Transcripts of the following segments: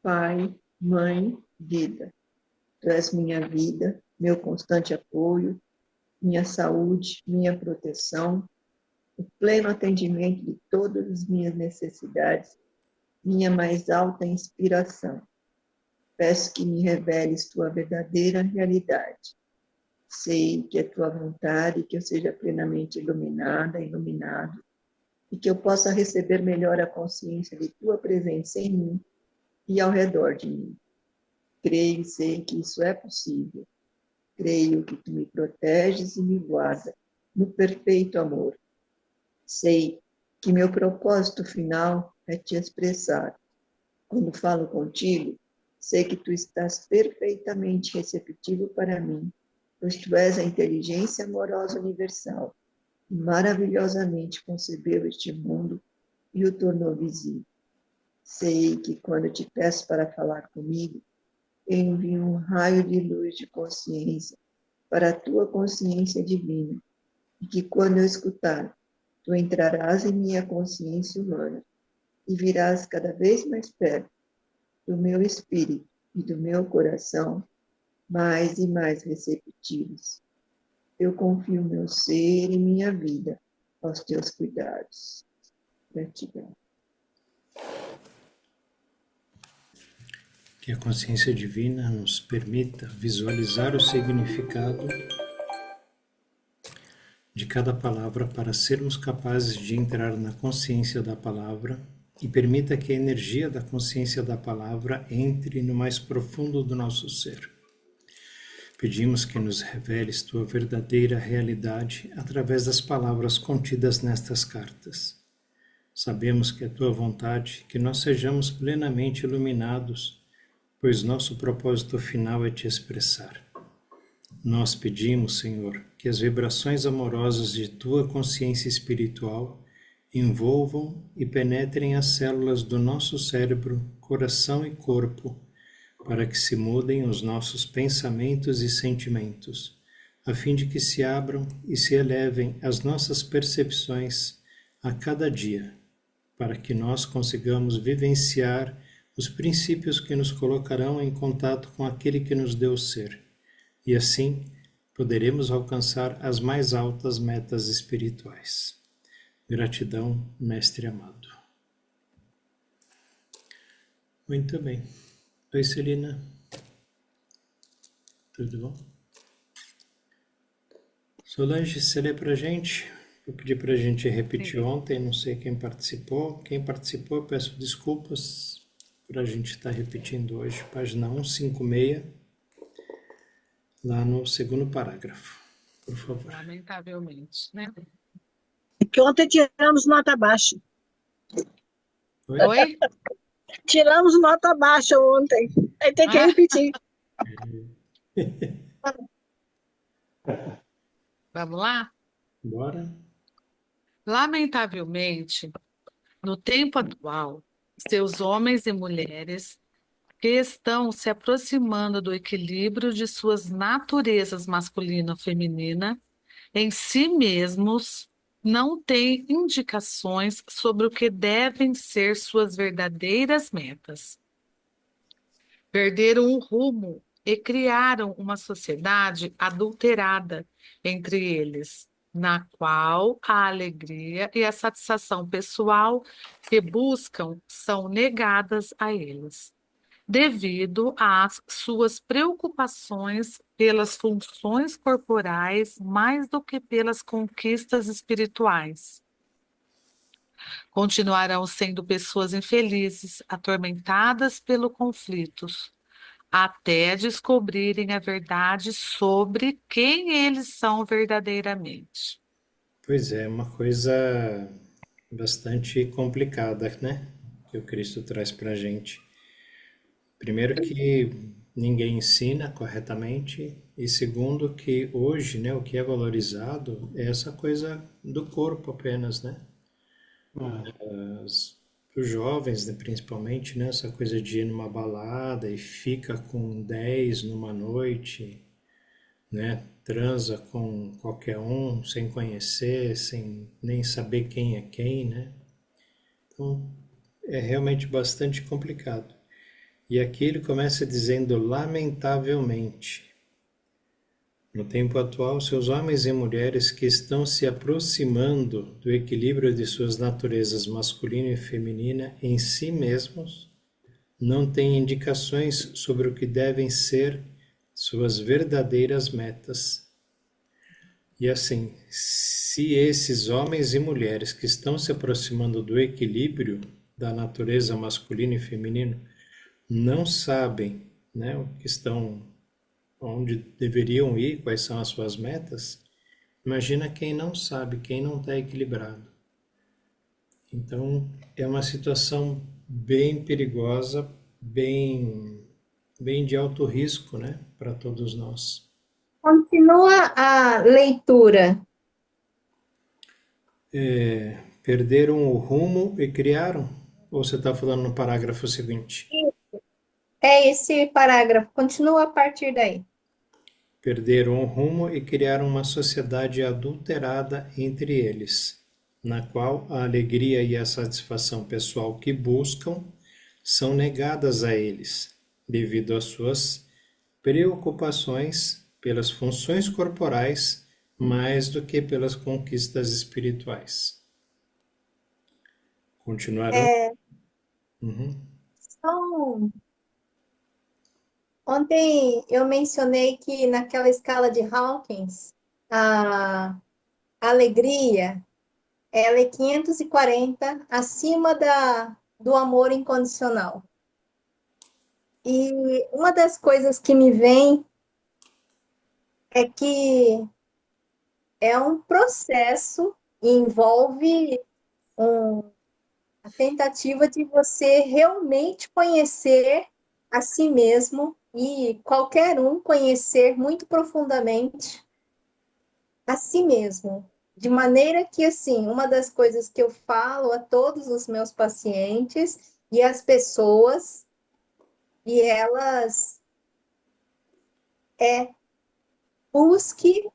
Pai, Mãe, Vida. Tu és minha vida, meu constante apoio, minha saúde, minha proteção, o pleno atendimento de todas as minhas necessidades, minha mais alta inspiração. Peço que me reveles tua verdadeira realidade. Sei que é tua vontade que eu seja plenamente iluminada, iluminado, e que eu possa receber melhor a consciência de tua presença em mim e ao redor de mim. Creio e sei que isso é possível. Creio que tu me proteges e me guarda no perfeito amor. Sei que meu propósito final é te expressar. Quando falo contigo, sei que tu estás perfeitamente receptivo para mim, pois tu és a inteligência amorosa universal e maravilhosamente concebeu este mundo e o tornou visível. Sei que quando te peço para falar comigo, eu envio um raio de luz de consciência para a tua consciência divina, e que quando eu escutar, tu entrarás em minha consciência humana e virás cada vez mais perto do meu espírito e do meu coração, mais e mais receptivos. Eu confio meu ser e minha vida aos teus cuidados. Gratidão. Que a consciência divina nos permita visualizar o significado de cada palavra para sermos capazes de entrar na consciência da palavra e permita que a energia da consciência da palavra entre no mais profundo do nosso ser. Pedimos que nos reveles tua verdadeira realidade através das palavras contidas nestas cartas. Sabemos que é tua vontade que nós sejamos plenamente iluminados, pois nosso propósito final é te expressar. Nós pedimos, Senhor, que as vibrações amorosas de tua consciência espiritual envolvam e penetrem as células do nosso cérebro, coração e corpo, para que se mudem os nossos pensamentos e sentimentos, a fim de que se abram e se elevem as nossas percepções a cada dia, para que nós consigamos vivenciar os princípios que nos colocarão em contato com aquele que nos deu o ser, e assim poderemos alcançar as mais altas metas espirituais. Gratidão, Mestre amado. Muito bem. Oi, Celina. Tudo bom? Solange, você lê pra gente? Eu pedi pra gente repetir ontem, não sei quem participou. Quem participou, peço desculpas por a gente estar repetindo hoje. Página 156, lá no segundo parágrafo. Por favor. Lamentavelmente, né? Que ontem tiramos nota baixa. Oi? Tiramos nota baixa ontem. Aí tem que repetir. Vamos lá? Bora? Lamentavelmente, no tempo atual, seus homens e mulheres que estão se aproximando do equilíbrio de suas naturezas masculina e feminina em si mesmos não têm indicações sobre o que devem ser suas verdadeiras metas. Perderam o rumo e criaram uma sociedade adulterada entre eles, na qual a alegria e a satisfação pessoal que buscam são negadas a eles, devido às suas preocupações pelas funções corporais mais do que pelas conquistas espirituais. Continuarão sendo pessoas infelizes, atormentadas pelos conflitos, até descobrirem a verdade sobre quem eles são verdadeiramente. Pois é, uma coisa bastante complicada, né? Que o Cristo traz pra gente. Primeiro que ninguém ensina corretamente e segundo que hoje, né, o que é valorizado é essa coisa do corpo apenas, né? Os jovens, né, principalmente, né, essa coisa de ir numa balada e fica com 10 numa noite, né? Transa com qualquer um, sem conhecer, sem nem saber quem é quem, né? Então, é realmente bastante complicado. E aqui ele começa dizendo lamentavelmente. No tempo atual, seus homens e mulheres que estão se aproximando do equilíbrio de suas naturezas masculina e feminina em si mesmos não têm indicações sobre o que devem ser suas verdadeiras metas. E assim, se esses homens e mulheres que estão se aproximando do equilíbrio da natureza masculina e feminina não sabem, né, o que estão, onde deveriam ir, quais são as suas metas, imagina quem não sabe, quem não está equilibrado. Então, é uma situação bem perigosa, bem de alto risco, né, para todos nós. Continua a leitura. Perderam o rumo e criaram? Ou você está falando no parágrafo seguinte? É esse parágrafo. Continua a partir daí. Perderam o rumo e criaram uma sociedade adulterada entre eles, na qual a alegria e a satisfação pessoal que buscam são negadas a eles, devido às suas preocupações pelas funções corporais mais do que pelas conquistas espirituais. Continuarão? Uhum. Então, ontem eu mencionei que naquela escala de Hawkins, a alegria ela é 540 acima do amor incondicional. E uma das coisas que me vem é que é um processo e envolve a tentativa de você realmente conhecer a si mesmo e qualquer um conhecer muito profundamente a si mesmo. De maneira que, assim, uma das coisas que eu falo a todos os meus pacientes e as pessoas, e elas busque,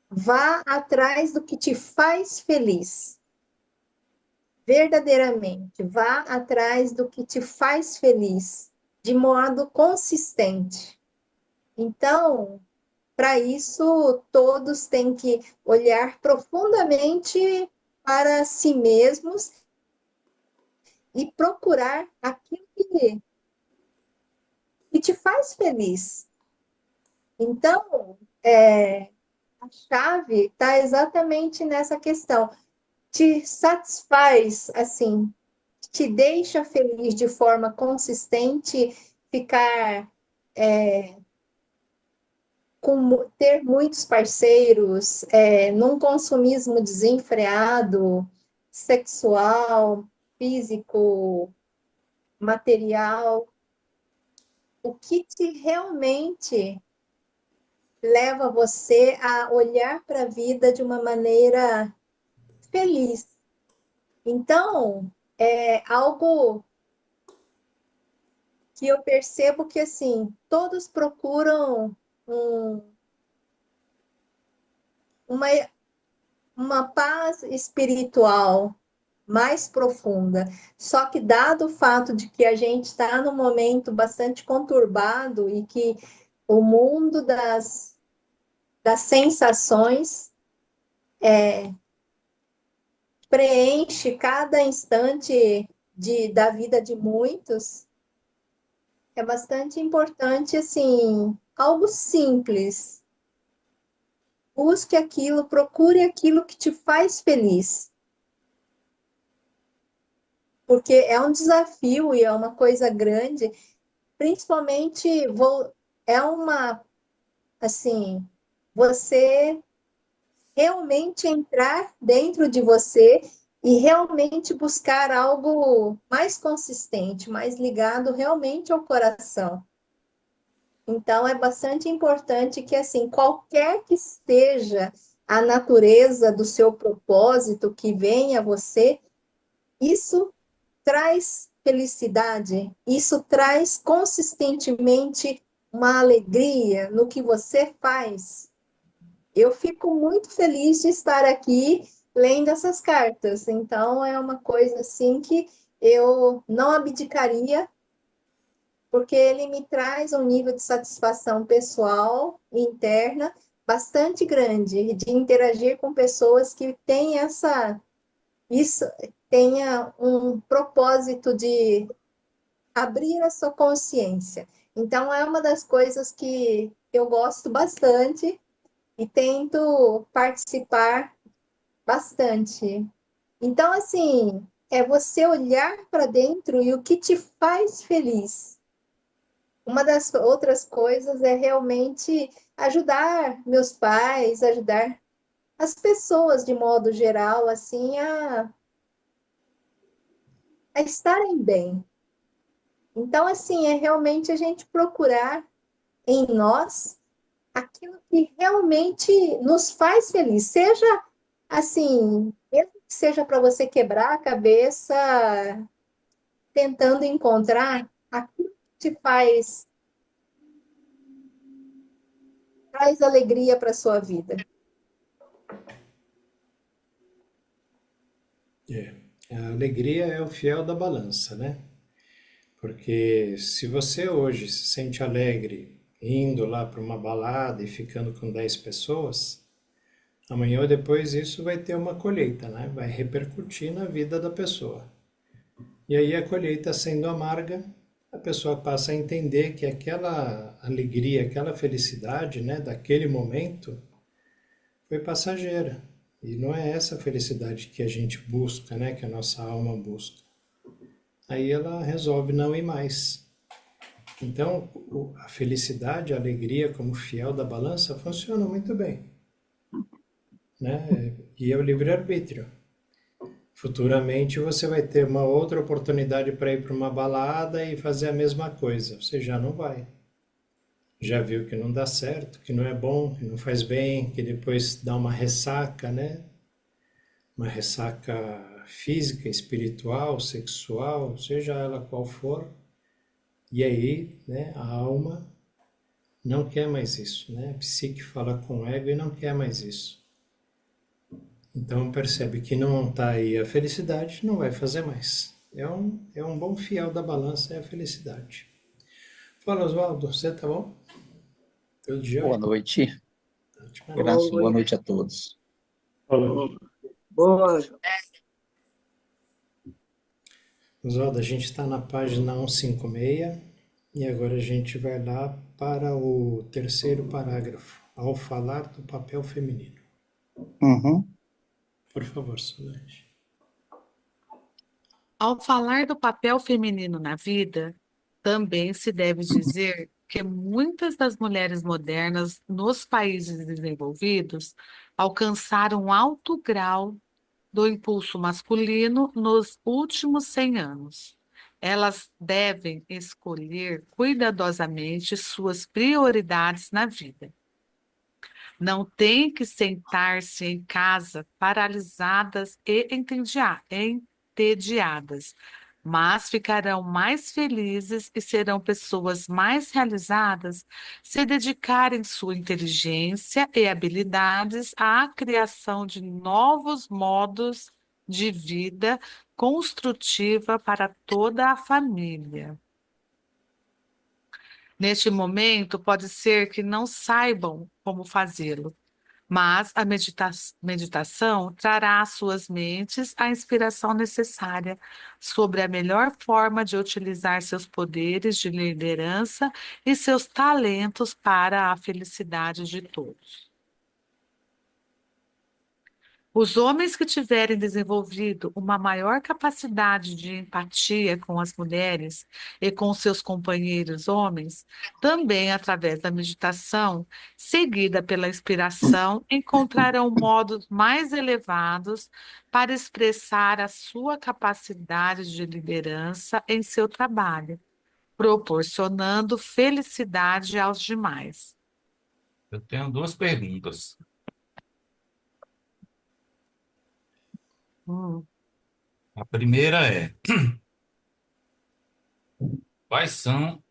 vá atrás do que te faz feliz. Verdadeiramente, vá atrás do que te faz feliz, de modo consistente. Então, para isso, todos têm que olhar profundamente para si mesmos e procurar aquilo que te faz feliz. Então, a chave está exatamente nessa questão. Te satisfaz, assim, te deixa feliz de forma consistente, ficar ter muitos parceiros, num consumismo desenfreado, sexual, físico, material, o que te realmente leva você a olhar para a vida de uma maneira feliz. Então, é algo que eu percebo que, assim, todos procuram uma paz espiritual mais profunda. Só que, dado o fato de que a gente está num momento bastante conturbado e que o mundo das sensações preenche cada instante da vida de muitos, é bastante importante, assim, algo simples. Busque aquilo, procure aquilo que te faz feliz. Porque é um desafio e é uma coisa grande, principalmente assim, você realmente entrar dentro de você e realmente buscar algo mais consistente, mais ligado realmente ao coração. Então, é bastante importante que, assim, qualquer que seja a natureza do seu propósito que venha a você, isso traz felicidade, isso traz consistentemente uma alegria no que você faz. Eu fico muito feliz de estar aqui lendo essas cartas. Então, é uma coisa assim que eu não abdicaria, porque ele me traz um nível de satisfação pessoal e interna bastante grande, de interagir com pessoas que têm isso tenha um propósito de abrir a sua consciência. Então, é uma das coisas que eu gosto bastante e tento participar bastante. Então, assim, é você olhar para dentro e o que te faz feliz. Uma das outras coisas é realmente ajudar meus pais, ajudar as pessoas de modo geral, assim, a estarem bem. Então, assim, é realmente a gente procurar em nós aquilo que realmente nos faz feliz. Seja assim, mesmo que seja para você quebrar a cabeça tentando encontrar aquilo que te traz alegria para a sua vida. A alegria é o fiel da balança, né? Porque se você hoje se sente alegre indo lá para uma balada e ficando com 10 pessoas, amanhã ou depois isso vai ter uma colheita, né? Vai repercutir na vida da pessoa. E aí a colheita sendo amarga, a pessoa passa a entender que aquela alegria, aquela felicidade, né, daquele momento foi passageira. E não é essa felicidade que a gente busca, né, que a nossa alma busca. Aí ela resolve não ir mais. Então, a felicidade, a alegria como fiel da balança funciona muito bem, né? E é o livre-arbítrio. Futuramente você vai ter uma outra oportunidade para ir para uma balada e fazer a mesma coisa. Você já não vai. Já viu que não dá certo, que não é bom, que não faz bem, que depois dá uma ressaca, né? Uma ressaca física, espiritual, sexual, seja ela qual for. E aí, né, a alma não quer mais isso, né? A psique fala com o ego e não quer mais isso. Então percebe que não está aí a felicidade, não vai fazer mais. É um bom fiel da balança, é a felicidade. Fala, Oswaldo, você tá bom? Tudo de Boa jóia? noite, Ótima graças, noite. boa Oi, noite a todos. boa. Oswaldo, a gente está na página 156 e agora a gente vai lá para o terceiro parágrafo, ao falar do papel feminino. Uhum. Por favor, Solange. Ao falar do papel feminino na vida, também se deve dizer que muitas das mulheres modernas nos países desenvolvidos alcançaram um alto grau do impulso masculino nos últimos 100 anos. Elas devem escolher cuidadosamente suas prioridades na vida. Não têm que sentar-se em casa paralisadas e entediadas, mas ficarão mais felizes e serão pessoas mais realizadas se dedicarem sua inteligência e habilidades à criação de novos modos de vida construtiva para toda a família. Neste momento, pode ser que não saibam como fazê-lo, mas a meditação trará às suas mentes a inspiração necessária sobre a melhor forma de utilizar seus poderes de liderança e seus talentos para a felicidade de todos. Os homens que tiverem desenvolvido uma maior capacidade de empatia com as mulheres e com seus companheiros homens, também através da meditação, seguida pela inspiração, encontrarão modos mais elevados para expressar a sua capacidade de liderança em seu trabalho, proporcionando felicidade aos demais. Eu tenho duas perguntas. Hum. A primeira é: quais são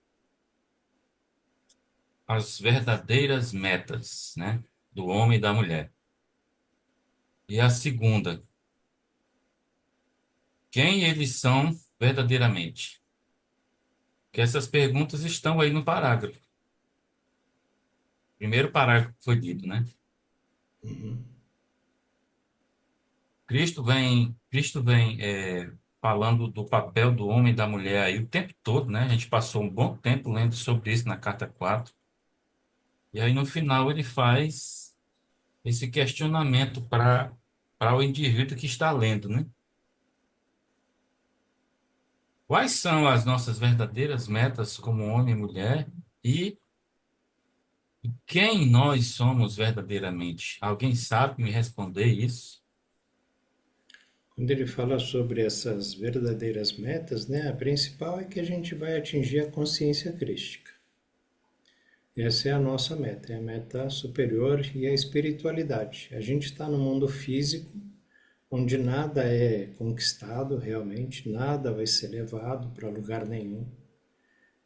as verdadeiras metas, né, do homem e da mulher? E a segunda: quem eles são verdadeiramente? Que essas perguntas estão aí no parágrafo. Primeiro parágrafo que foi dito, né? Cristo vem falando do papel do homem e da mulher aí o tempo todo, né? A gente passou um bom tempo lendo sobre isso na carta 4. E aí no final ele faz esse questionamento para o indivíduo que está lendo, né? Quais são as nossas verdadeiras metas como homem e mulher e quem nós somos verdadeiramente? Alguém sabe me responder isso? Quando ele fala sobre essas verdadeiras metas, né, a principal é que a gente vai atingir a consciência crística. Essa é a nossa meta, é a meta superior e a espiritualidade. A gente está no mundo físico, onde nada é conquistado realmente, nada vai ser levado para lugar nenhum,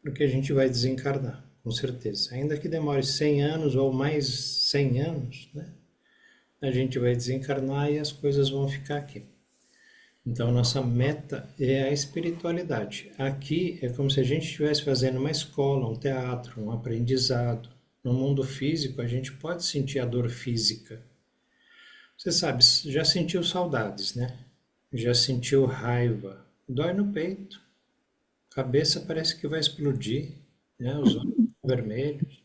porque a gente vai desencarnar, com certeza. Ainda que demore 100 anos ou mais 100 anos, né, a gente vai desencarnar e as coisas vão ficar aqui. Então, nossa meta é a espiritualidade. Aqui é como se a gente estivesse fazendo uma escola, um teatro, um aprendizado. No mundo físico, a gente pode sentir a dor física. Você sabe, já sentiu saudades, né? Já sentiu raiva. Dói no peito. A cabeça parece que vai explodir, né? Os olhos vermelhos.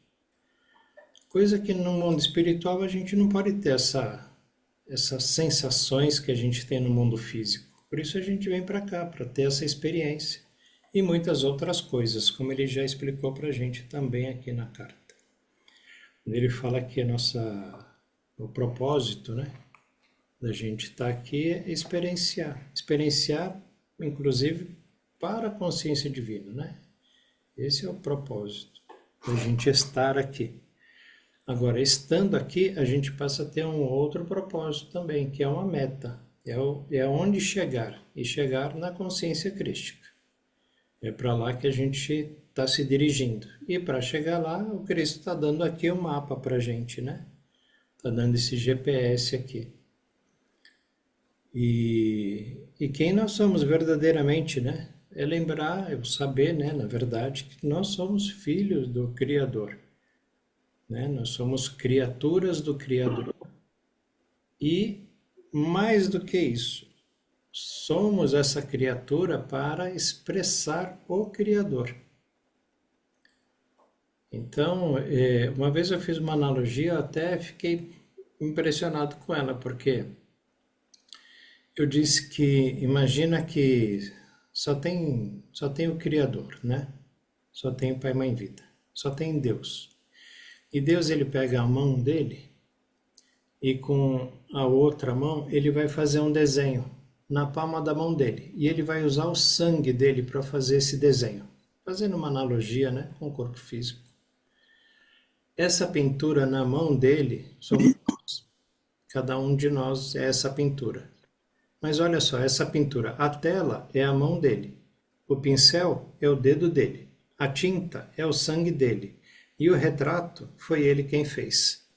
Coisa que no mundo espiritual a gente não pode ter essas sensações que a gente tem no mundo físico. Por isso a gente vem para cá, para ter essa experiência. E muitas outras coisas, como ele já explicou para a gente também aqui na carta. Ele fala que o propósito, né, da gente estar aqui é experienciar. Experienciar, inclusive, para a consciência divina, né? Esse é o propósito, da gente estar aqui. Agora, estando aqui, a gente passa a ter um outro propósito também, que é uma meta. É onde chegar, e chegar na consciência crística. É para lá que a gente está se dirigindo. E para chegar lá, o Cristo está dando aqui o mapa para a gente, né? Está dando esse GPS aqui. E quem nós somos verdadeiramente, né? É lembrar, é saber, né, na verdade, que nós somos filhos do Criador. Né? Nós somos criaturas do Criador. E, mais do que isso, somos essa criatura para expressar o Criador. Então, uma vez eu fiz uma analogia, eu até fiquei impressionado com ela, porque eu disse que, imagina que só tem o Criador, né? Só tem o Pai, Mãe, Vida. Só tem Deus. E Deus, ele pega a mão dele e com a outra mão ele vai fazer um desenho na palma da mão dele. E ele vai usar o sangue dele para fazer esse desenho. Fazendo uma analogia, né, com o corpo físico. Essa pintura na mão dele somos nós. Cada um de nós é essa pintura. Mas olha só, essa pintura, a tela é a mão dele. O pincel é o dedo dele. A tinta é o sangue dele. E o retrato foi ele quem fez.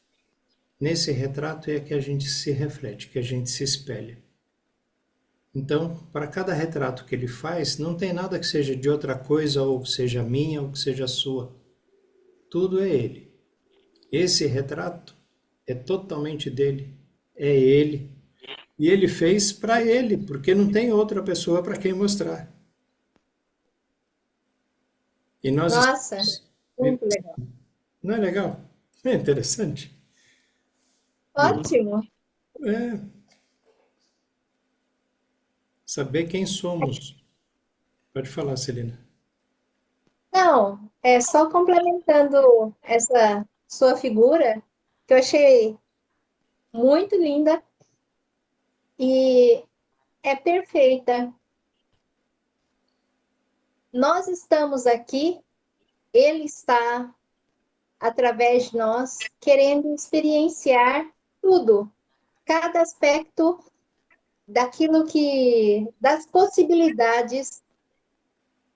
Nesse retrato é que a gente se reflete, que a gente se espelha. Então, para cada retrato que ele faz, não tem nada que seja de outra coisa, ou que seja minha, ou que seja sua. Tudo é ele. Esse retrato é totalmente dele, é ele. E ele fez para ele, porque não tem outra pessoa para quem mostrar. E nós Nossa, muito legal. Não é legal? É interessante. Ótimo. É. Saber quem somos. Pode falar, Celina. Não, é só complementando essa sua figura, que eu achei muito linda e é perfeita. Nós estamos aqui, ele está através de nós, querendo experienciar tudo, cada aspecto daquilo das possibilidades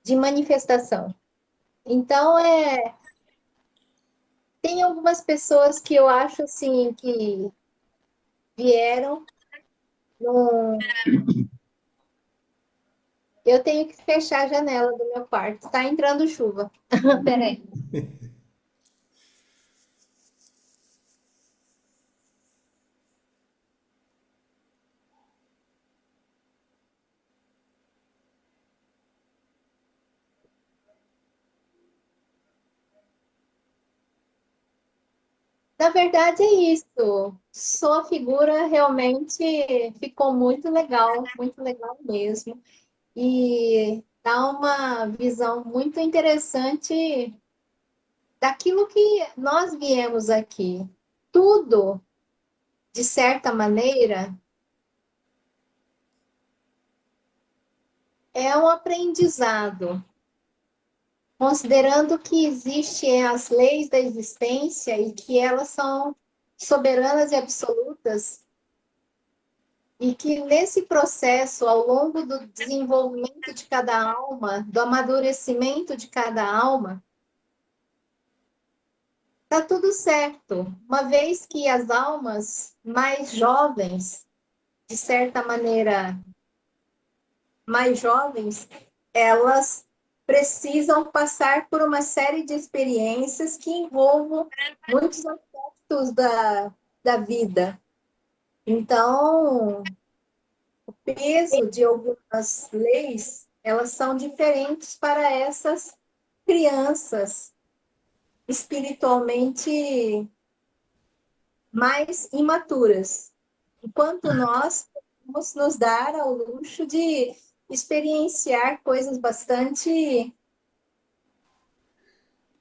de manifestação. Então, tem algumas pessoas que eu acho assim que vieram Eu tenho que fechar a janela do meu quarto. Está entrando chuva. Peraí. Na verdade, é isso. Sua figura realmente ficou muito legal mesmo. E dá uma visão muito interessante daquilo que nós viemos aqui. Tudo, de certa maneira, é um aprendizado, considerando que existem as leis da existência e que elas são soberanas e absolutas, e que nesse processo, ao longo do desenvolvimento de cada alma, do amadurecimento de cada alma, está tudo certo, uma vez que as almas mais jovens, de certa maneira, mais jovens, elas precisam passar por uma série de experiências que envolvam muitos aspectos da vida. Então, o peso de algumas leis, elas são diferentes para essas crianças espiritualmente mais imaturas, enquanto nós podemos nos dar ao luxo de experienciar coisas bastante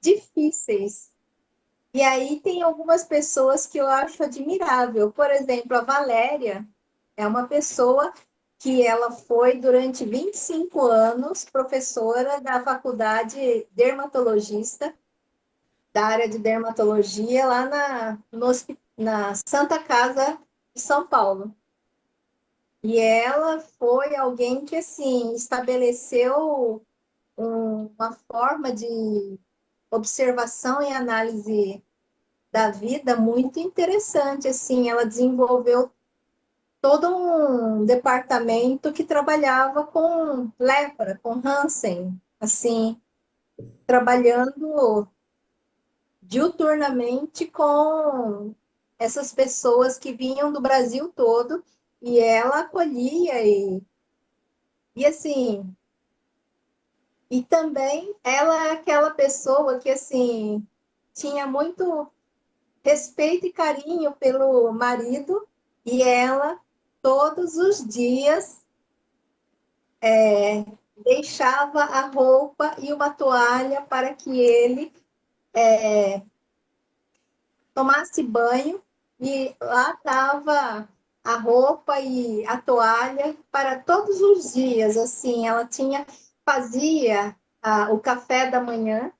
difíceis. E aí tem algumas pessoas que eu acho admirável. Por exemplo, a Valéria é uma pessoa que ela foi durante 25 anos professora da faculdade dermatologista, da área de dermatologia lá na Santa Casa de São Paulo. E ela foi alguém que, assim, estabeleceu uma forma de observação e análise da vida muito interessante, assim, ela desenvolveu todo um departamento que trabalhava com lepra, com Hansen, assim, trabalhando diuturnamente com essas pessoas que vinham do Brasil todo, e ela acolhia e assim, e também ela é aquela pessoa que assim tinha muito respeito e carinho pelo marido, e ela todos os dias deixava a roupa e uma toalha para que ele tomasse banho, e lá estava a roupa e a toalha para todos os dias. Assim, ela fazia o café da manhã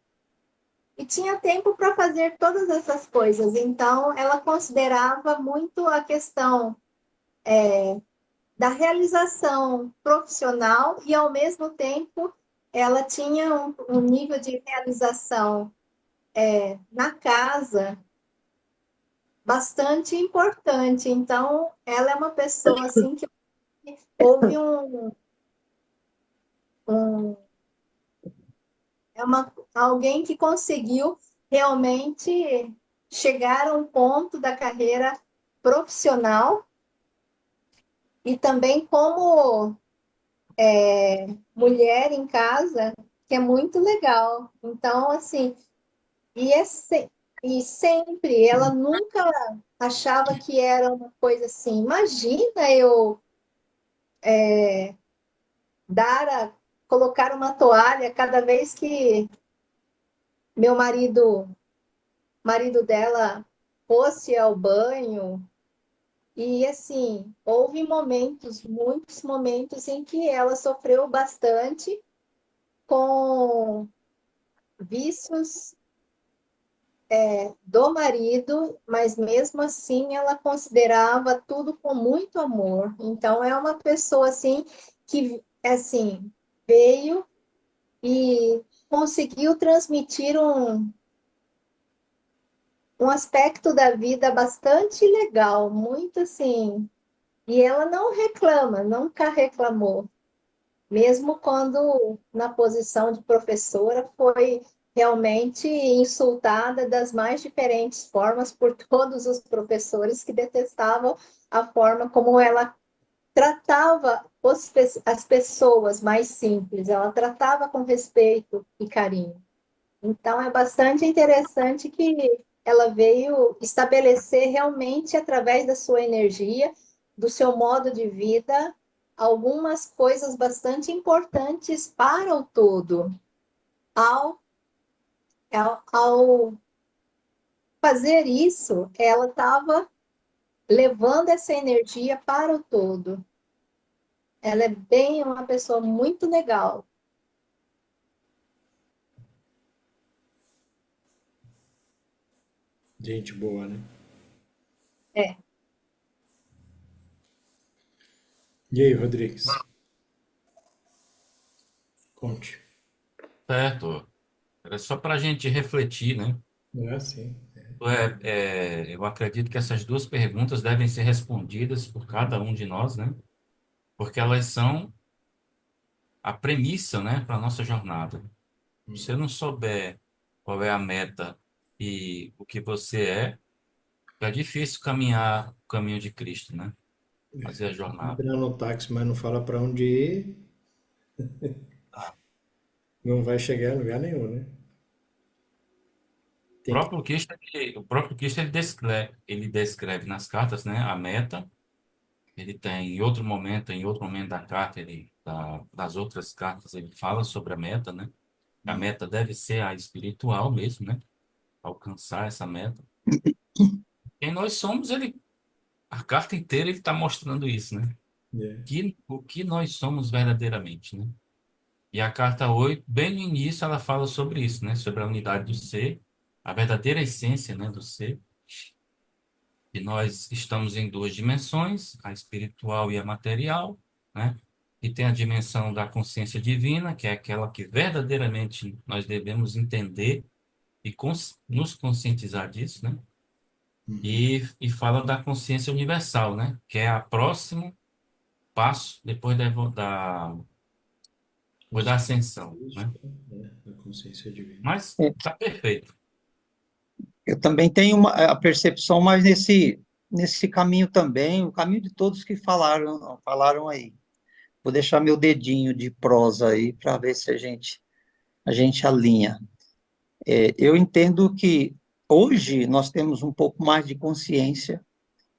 e tinha tempo para fazer todas essas coisas. Então, ela considerava muito a questão da realização profissional, e, ao mesmo tempo, ela tinha um nível de realização na casa bastante importante. Então, ela é uma pessoa assim que houve um alguém que conseguiu realmente chegar a um ponto da carreira profissional e também como mulher em casa, que é muito legal. Então, assim, e, é se, e sempre, ela nunca achava que era uma coisa assim, imagina eu colocar uma toalha cada vez que meu marido dela fosse ao banho. E assim, houve momentos, muitos momentos em que ela sofreu bastante com vícios do marido, mas mesmo assim ela considerava tudo com muito amor. Então é uma pessoa assim que assim veio e conseguiu transmitir um aspecto da vida bastante legal, muito assim. E ela não reclama, nunca reclamou. mesmo quando na posição de professora foi realmente insultada das mais diferentes formas por todos os professores que detestavam a forma como ela tratava as pessoas mais simples, ela tratava com respeito e carinho. Então, é bastante interessante que ela veio estabelecer realmente, através da sua energia, do seu modo de vida, algumas coisas bastante importantes para o todo. Ao, ao fazer isso, ela estava levando essa energia para o todo. Ela é bem uma pessoa muito legal. Gente boa, né? É. E aí, Rodrigues? Conte. Certo. Era só para a gente refletir, né? É assim. Eu acredito que essas duas perguntas devem ser respondidas por cada um de nós, né? Porque elas são a premissa, né, para a nossa jornada. Se você não souber qual é a meta e o que você é difícil caminhar o caminho de Cristo, né? Fazer a jornada. Entra no táxi, mas não fala para onde ir, não vai chegar a lugar nenhum, né? Tem que... O próprio Cristo ele descreve nas cartas, né, a meta. Ele tem em outro momento da carta, das outras cartas, ele fala sobre a meta, né? A meta deve ser a espiritual mesmo, né? Alcançar essa meta. Quem nós somos, a carta inteira ele está mostrando isso, né? É. O que nós somos verdadeiramente, né? E a carta 8 bem no início, ela fala sobre isso, né? Sobre a unidade do ser, a verdadeira essência, né, do ser. E nós estamos em duas dimensões, a espiritual e a material, né? E tem a dimensão da consciência divina, que é aquela que verdadeiramente nós devemos entender e nos conscientizar disso, né? E fala da consciência universal, né? Que é a próximo passo depois da ascensão, né? Né? A consciência divina. Mas É, tá perfeito. eu também tenho a percepção mais nesse caminho também, o caminho de todos que falaram aí. Vou deixar meu dedinho de prosa aí para ver se a gente alinha. Eu entendo que hoje nós temos um pouco mais de consciência,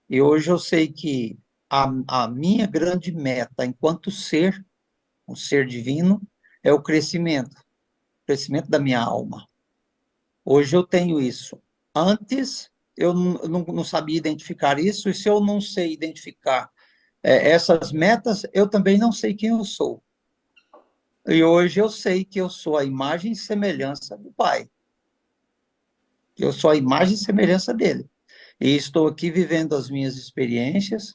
e hoje eu sei que a minha grande meta enquanto ser, um ser divino, é o crescimento da minha alma. Hoje eu tenho isso. Antes eu não sabia identificar isso, e se eu não sei identificar essas metas, eu também não sei quem eu sou. E hoje eu sei que eu sou a imagem e semelhança do Pai. Eu sou a imagem e semelhança dele. E estou aqui vivendo as minhas experiências,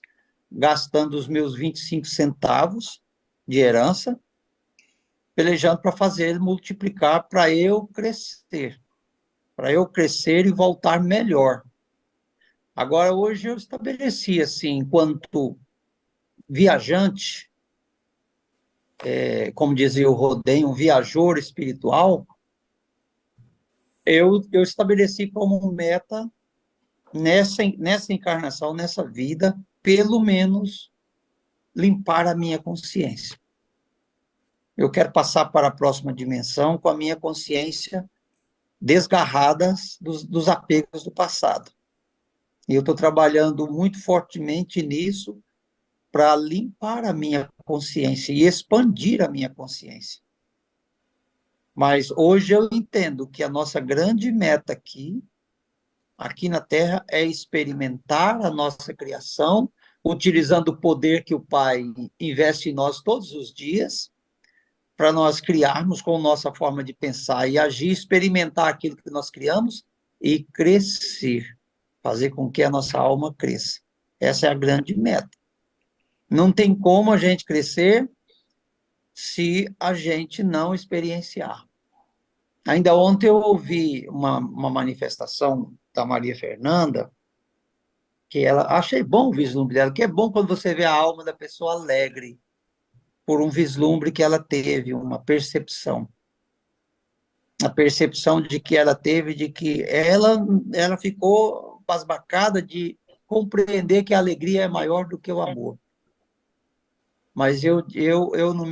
gastando os meus 25 centavos de herança, pelejando para fazer ele multiplicar para eu crescer e voltar melhor. Agora, hoje eu estabeleci, assim, enquanto viajante, como dizia o Rodin, um viajor espiritual, eu estabeleci como meta, nessa encarnação, nessa vida, pelo menos limpar a minha consciência. Eu quero passar para a próxima dimensão com a minha consciência desgarrada dos apegos do passado. E eu estou trabalhando muito fortemente nisso para limpar a minha consciência e expandir a minha consciência. Mas hoje eu entendo que a nossa grande meta aqui na Terra, é experimentar a nossa criação, utilizando o poder que o Pai investe em nós todos os dias, para nós criarmos com nossa forma de pensar e agir, experimentar aquilo que nós criamos e crescer, fazer com que a nossa alma cresça. Essa é a grande meta. Não tem como a gente crescer se a gente não experienciar. Ainda ontem eu ouvi uma manifestação da Maria Fernanda, que ela, achei bom o vislumbre dela, que é bom quando você vê a alma da pessoa alegre. por um vislumbre que ela teve, uma percepção. A percepção de que ela teve, de que ela ficou pasbacada de compreender que a alegria é maior do que o amor. Mas no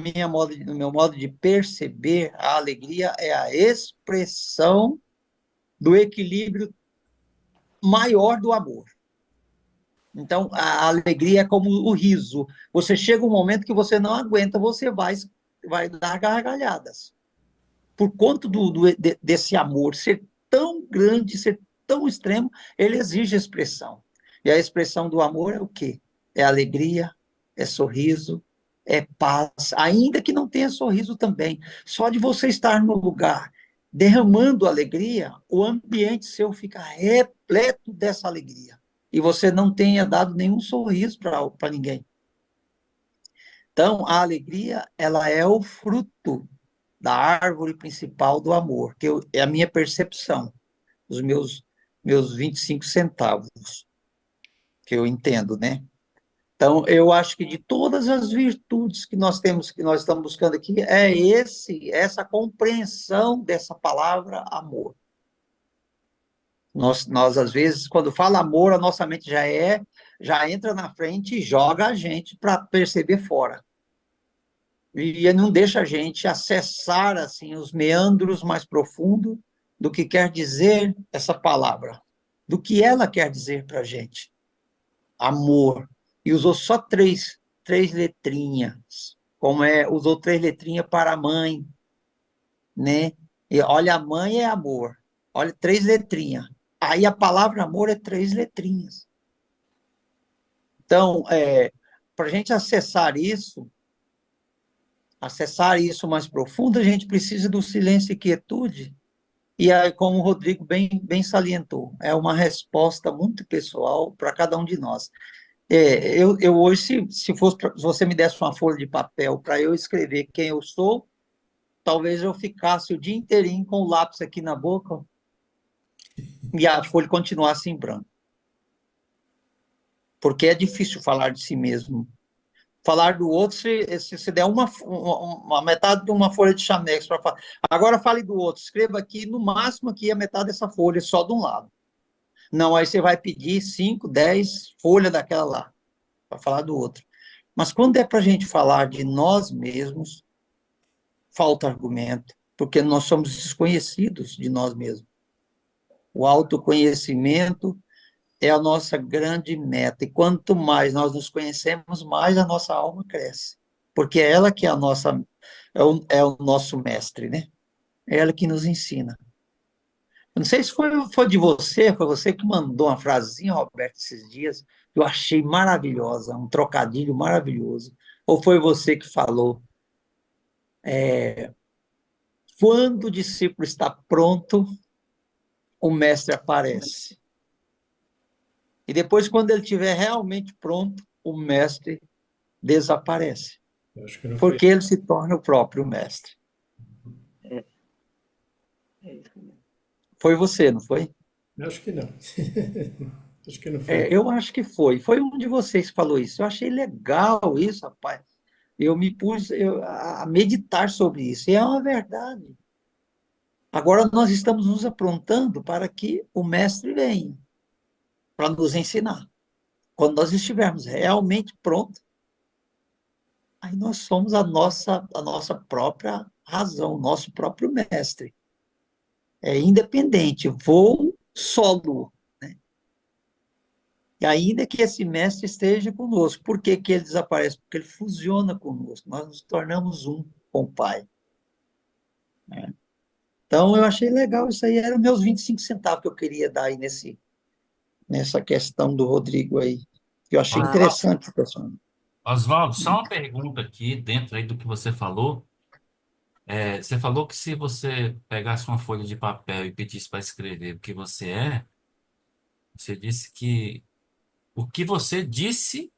meu modo de perceber, a alegria é a expressão do equilíbrio maior do amor. Então, a alegria é como o riso. Você chega um momento que você não aguenta, você vai dar gargalhadas. Por conta desse amor ser tão grande, ser tão extremo, ele exige expressão. E a expressão do amor é o quê? É alegria, é sorriso, é paz, ainda que não tenha sorriso também. Só de você estar no lugar derramando alegria, o ambiente seu fica repleto dessa alegria. E você não tenha dado nenhum sorriso para ninguém. Então, a alegria, ela é o fruto da árvore principal do amor, que é a minha percepção, os meus 25 centavos, que eu entendo, né? Então, eu acho que de todas as virtudes que nós temos, que nós estamos buscando aqui, é essa compreensão dessa palavra amor. Nós, às vezes, quando fala amor, a nossa mente já entra na frente e joga a gente para perceber fora. E não deixa a gente acessar, assim, os meandros mais profundos do que quer dizer essa palavra, do que ela quer dizer para a gente. Amor. E usou só três letrinhas, usou 3 letrinhas para a mãe, né? E olha, a mãe é amor. Olha, 3 letrinhas. Aí a palavra amor é 3 letrinhas. Então, para a gente acessar isso mais profundo, a gente precisa do silêncio e quietude. E aí, como o Rodrigo bem salientou, é uma resposta muito pessoal para cada um de nós. Eu hoje, se você me desse uma folha de papel para eu escrever quem eu sou, talvez eu ficasse o dia inteirinho com o lápis aqui na boca e a folha continuasse em branco. Porque é difícil falar de si mesmo. Falar do outro, se der uma metade de uma folha de chamex para falar. Agora fale do outro, escreva aqui, no máximo aqui a metade dessa folha, só de um lado. Não, aí você vai pedir 5, 10 folhas daquela lá, para falar do outro. Mas quando é para a gente falar de nós mesmos, falta argumento, porque nós somos desconhecidos de nós mesmos. O autoconhecimento é a nossa grande meta, e quanto mais nós nos conhecemos, mais a nossa alma cresce, porque é ela que é é o nosso mestre, né? É ela que nos ensina. Não sei se foi de você, foi você que mandou uma frasezinha, Roberto, esses dias, que eu achei maravilhosa, um trocadilho maravilhoso. Ou foi você que falou, quando o discípulo está pronto, o mestre aparece. E depois, quando ele estiver realmente pronto, o mestre desaparece. Acho que não foi. Porque ele se torna o próprio mestre. Foi você, não foi? Acho que não. Acho que não foi. Eu acho que foi. Foi um de vocês que falou isso. Eu achei legal isso, rapaz. Eu me pus a meditar sobre isso. E é uma verdade. Agora nós estamos nos aprontando para que o mestre venha, para nos ensinar. Quando nós estivermos realmente prontos, aí nós somos a nossa própria razão, nosso próprio mestre. É independente, voo solo. Né? E ainda que esse mestre esteja conosco, por que ele desaparece? Porque ele fusiona conosco, nós nos tornamos um com o Pai. Né? Então, eu achei legal isso aí, eram meus 25 centavos que eu queria dar aí nessa questão do Rodrigo aí, que eu achei interessante, pessoal. Oswaldo, só uma pergunta aqui, dentro aí do que você falou. Você falou que se você pegasse uma folha de papel e pedisse para escrever o que você disse que o que você disse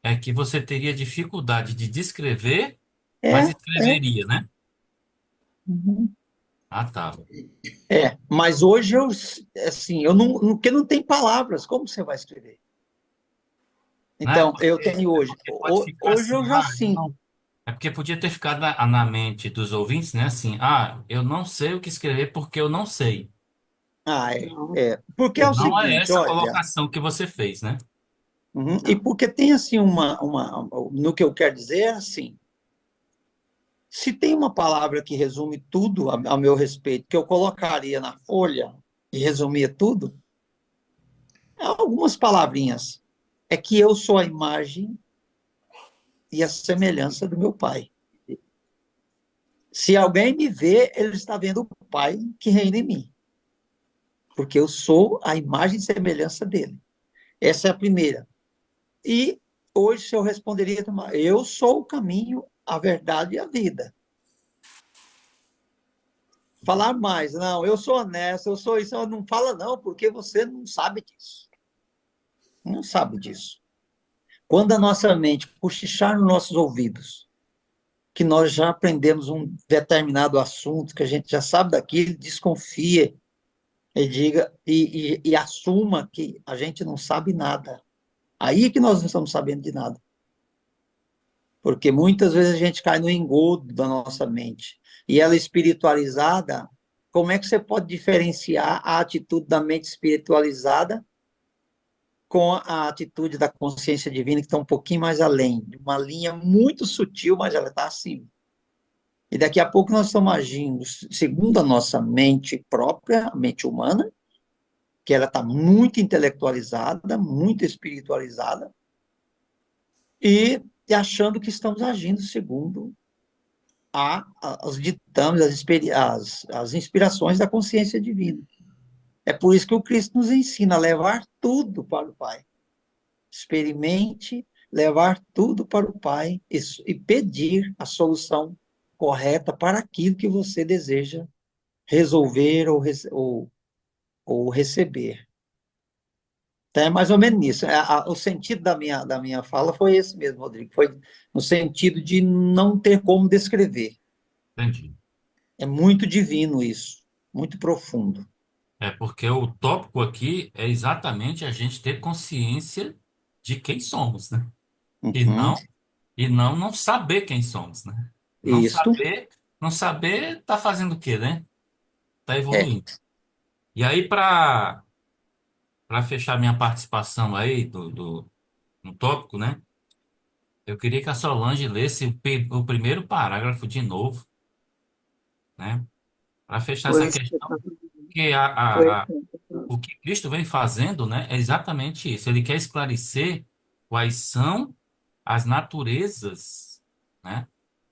é que você teria dificuldade de descrever, mas escreveria, né? Uhum. Ah, tá. Mas hoje eu não, porque não tem palavras, como você vai escrever? Então, eu tenho hoje. Pode ficar Hoje assim, eu já sinto. É porque podia ter ficado na mente dos ouvintes, né? Assim, eu não sei o que escrever porque eu não sei. Ah, Não, porque E é o não é seguinte, essa olha, colocação que você fez, né? e não. porque tem assim no que eu quero dizer é assim, se tem uma palavra que resume tudo ao meu respeito, que eu colocaria na folha e resumia tudo, é algumas palavrinhas. É que eu sou a imagem e a semelhança do meu pai. Se alguém me vê, ele está vendo o pai que reina em mim, porque eu sou a imagem e semelhança dele. Essa é a primeira. E hoje, se eu responderia, eu sou o caminho, a verdade e a vida. Falar mais, não, eu sou honesto, eu sou isso, não fala não, porque você não sabe disso. Não sabe disso. Quando a nossa mente cochichar nos nossos ouvidos, que nós já aprendemos um determinado assunto, que a gente já sabe daquilo, desconfia e diga e assuma que a gente não sabe nada. Aí que nós não estamos sabendo de nada. Porque muitas vezes a gente cai no engodo da nossa mente. E ela espiritualizada, como é que você pode diferenciar a atitude da mente espiritualizada com a atitude da consciência divina, que está um pouquinho mais além, de uma linha muito sutil, mas ela está acima. E daqui a pouco nós estamos agindo segundo a nossa mente própria, a mente humana, que ela está muito intelectualizada, muito espiritualizada, e achando que estamos agindo segundo os ditames, as inspirações da consciência divina. É por isso que o Cristo nos ensina a levar tudo para o Pai. Experimente levar tudo para o Pai e pedir a solução correta para aquilo que você deseja resolver ou receber. Então, é mais ou menos isso. O sentido da minha fala foi esse mesmo, Rodrigo. Foi no sentido de não ter como descrever. Entendi. É muito divino isso, muito profundo. É porque o tópico aqui é exatamente a gente ter consciência de quem somos, né? E Uhum. não e não saber quem somos, né? Não Isto saber, não saber tá fazendo o quê, né? Tá é. evoluindo. E aí para fechar minha participação aí no tópico, né? Eu queria que a Solange lesse o primeiro parágrafo de novo, né? Para fechar essa Pois, questão, que pois, o que Cristo vem fazendo, né, é exatamente isso. Ele quer esclarecer quais são as naturezas, né?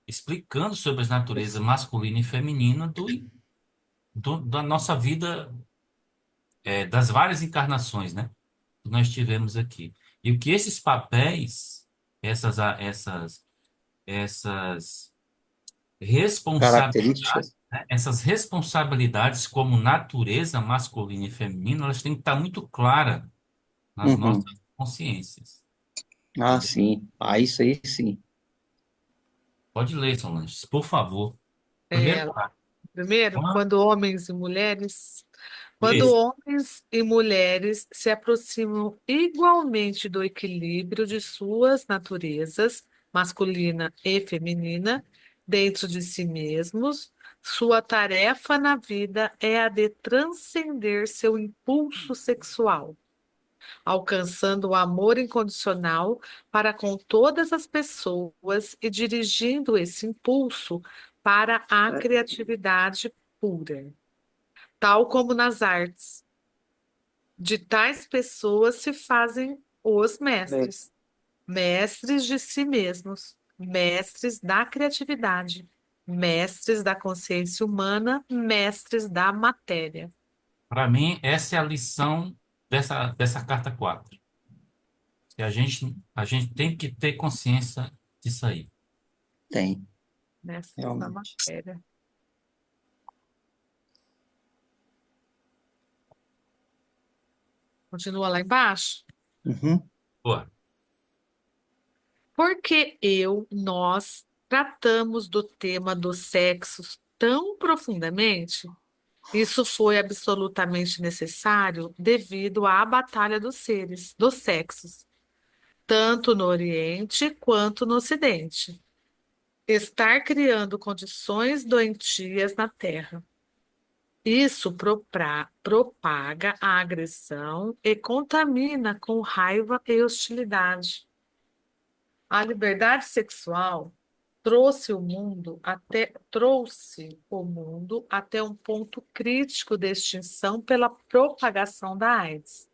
Explicando sobre as naturezas masculina e feminina da nossa vida, das várias encarnações, né? Que nós tivemos aqui. E o que esses papéis, essas responsabilidades, Características. né? Essas responsabilidades como natureza masculina e feminina, elas têm que estar muito claras nas Uhum. nossas consciências. Ah, Entendeu? sim. Ah, isso aí sim. Pode ler, Solange, por favor. Primeiro É, parágrafo. primeiro, quando Isso. homens e mulheres se aproximam igualmente do equilíbrio de suas naturezas, masculina e feminina, dentro de si mesmos, sua tarefa na vida é a de transcender seu impulso sexual, alcançando o amor incondicional para com todas as pessoas e dirigindo esse impulso para a criatividade pura, tal como nas artes. De tais pessoas se fazem os mestres, mestres de si mesmos, mestres da criatividade, mestres da consciência humana, mestres da matéria. Para mim, essa é a lição dessa carta 4. E a gente tem que ter consciência disso aí. Tem, Mestres da realmente. matéria. Continua lá embaixo. Uhum. Boa. Porque nós tratamos do tema dos sexos tão profundamente, isso foi absolutamente necessário devido à batalha dos seres, dos sexos, tanto no Oriente quanto no Ocidente. estar criando condições doentias na Terra. Isso propaga a agressão e contamina com raiva e hostilidade. A liberdade sexual trouxe o mundo até um ponto crítico de extinção pela propagação da AIDS.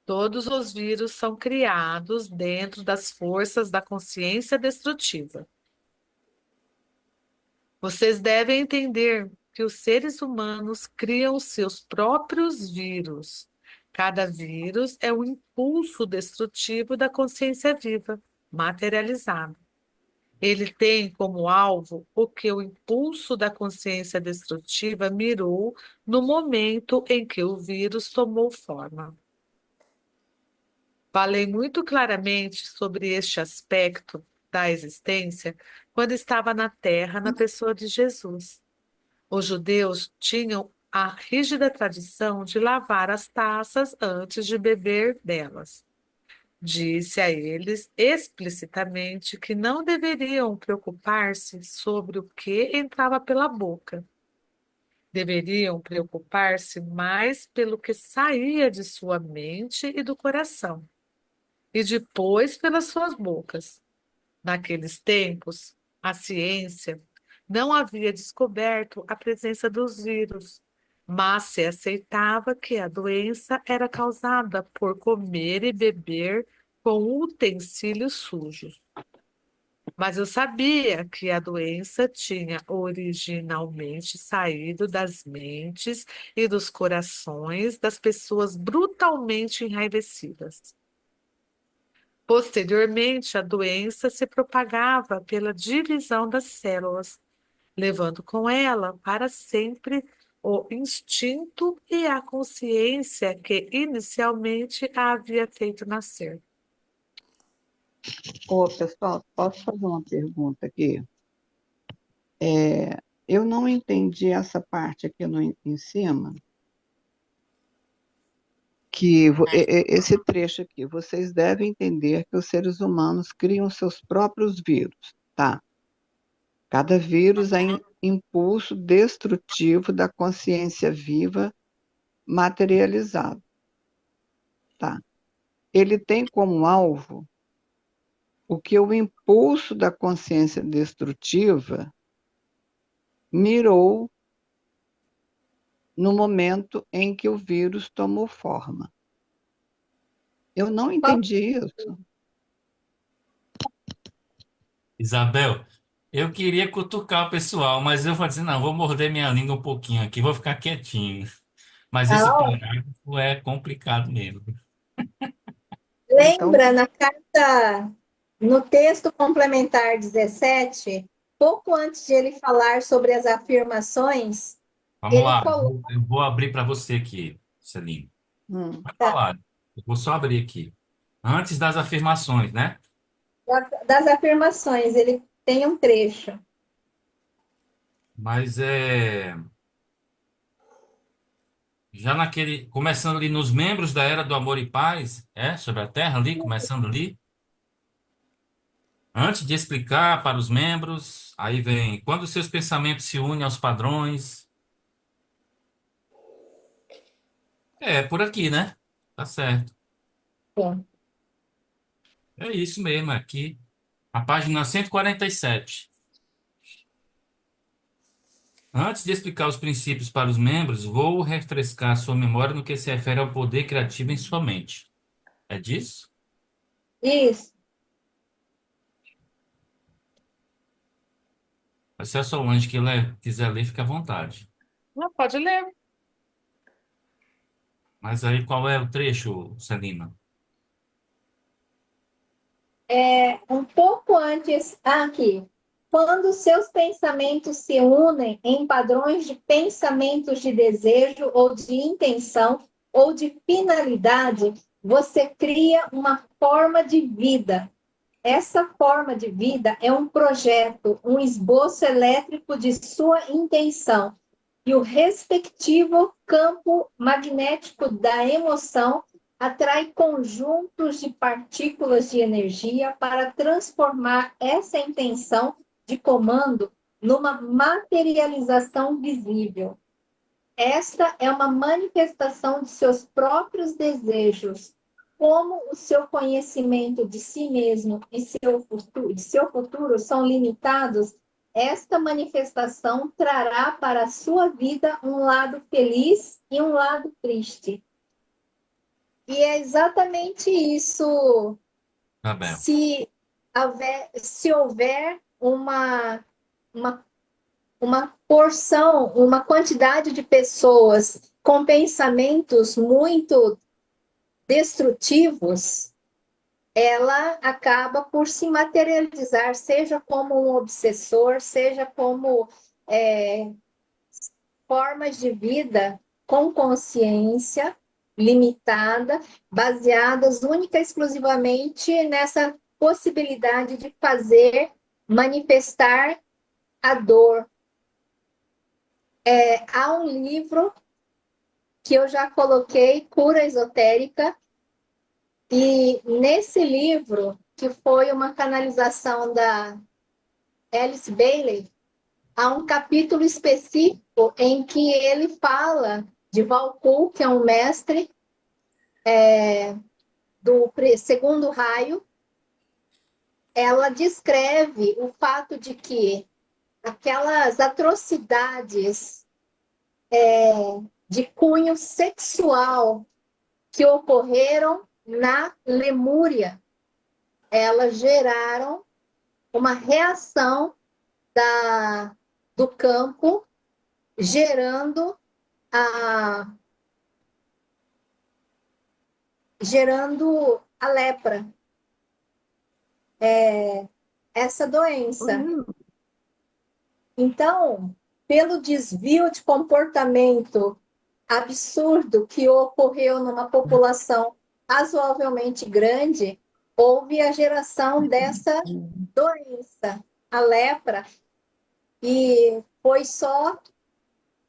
Todos os vírus são criados dentro das forças da consciência destrutiva. Vocês devem entender que os seres humanos criam os seus próprios vírus. Cada vírus é um impulso destrutivo da consciência viva, materializado. Ele tem como alvo o que o impulso da consciência destrutiva mirou no momento em que o vírus tomou forma. Falei muito claramente sobre este aspecto da existência quando estava na Terra na pessoa de Jesus. Os judeus tinham a rígida tradição de lavar as taças antes de beber delas. Disse a eles explicitamente que não deveriam preocupar-se sobre o que entrava pela boca. Deveriam preocupar-se mais pelo que saía de sua mente e do coração, e depois pelas suas bocas. Naqueles tempos, a ciência não havia descoberto a presença dos vírus, mas se aceitava que a doença era causada por comer e beber com utensílios sujos. Mas eu sabia que a doença tinha originalmente saído das mentes e dos corações das pessoas brutalmente enraivecidas. Posteriormente, a doença se propagava pela divisão das células, levando com ela para sempre o instinto e a consciência que inicialmente a havia feito nascer. Ô, pessoal, posso fazer uma pergunta aqui? Eu não entendi essa parte aqui em cima, que esse trecho aqui, vocês devem entender que os seres humanos criam seus próprios vírus, tá? Cada vírus é impulso destrutivo da consciência viva materializado, tá? Ele tem como alvo o que o impulso da consciência destrutiva mirou no momento em que o vírus tomou forma. Eu não entendi isso. Isabel, eu queria cutucar o pessoal, mas eu vou dizer, não, vou morder minha língua um pouquinho aqui, vou ficar quietinho. Mas esse Não, parágrafo é complicado mesmo. Então, lembra na carta, no texto complementar 17, pouco antes de ele falar sobre as afirmações, Vamos ele lá, coloca eu vou abrir para você aqui, Celine. Vai tá, falar, eu vou só abrir aqui. Antes das afirmações, né? das afirmações, ele tem um trecho. Mas já naquele, começando ali nos membros da Era do Amor e Paz, sobre a Terra ali, começando ali. Antes de explicar para os membros, aí vem, quando seus pensamentos se unem aos padrões. É, por aqui, né? Tá certo. Sim. É isso mesmo, aqui. A página 147. Antes de explicar os princípios para os membros, vou refrescar sua memória no que se refere ao poder criativo em sua mente. É disso? Isso. Mas se a Solange quiser ler, fica à vontade. Não, pode ler. Mas aí qual é o trecho, Celina? Um pouco antes, aqui. Quando seus pensamentos se unem em padrões de pensamentos de desejo ou de intenção ou de finalidade, você cria uma forma de vida. Essa forma de vida é um projeto, um esboço elétrico de sua intenção, e o respectivo campo magnético da emoção atrai conjuntos de partículas de energia para transformar essa intenção de comando numa materialização visível. Esta é uma manifestação de seus próprios desejos, como o seu conhecimento de si mesmo e de seu futuro são limitados. Esta manifestação trará para a sua vida um lado feliz e um lado triste. E é exatamente isso. Abel. Se houver uma porção, uma quantidade de pessoas com pensamentos muito destrutivos, ela acaba por se materializar, seja como um obsessor, seja como formas de vida com consciência limitada, baseadas única e exclusivamente nessa possibilidade de fazer manifestar a dor. Há um livro que eu já coloquei, Cura Esotérica, e nesse livro, que foi uma canalização da Alice Bailey, há um capítulo específico em que ele fala de Valku, que é um mestre do segundo raio. Ela descreve o fato de que aquelas atrocidades de cunho sexual que ocorreram na Lemúria, elas geraram uma reação do campo, gerando a lepra, essa doença. Então, pelo desvio de comportamento absurdo que ocorreu numa população razoavelmente grande, houve a geração dessa doença, a lepra, e foi só,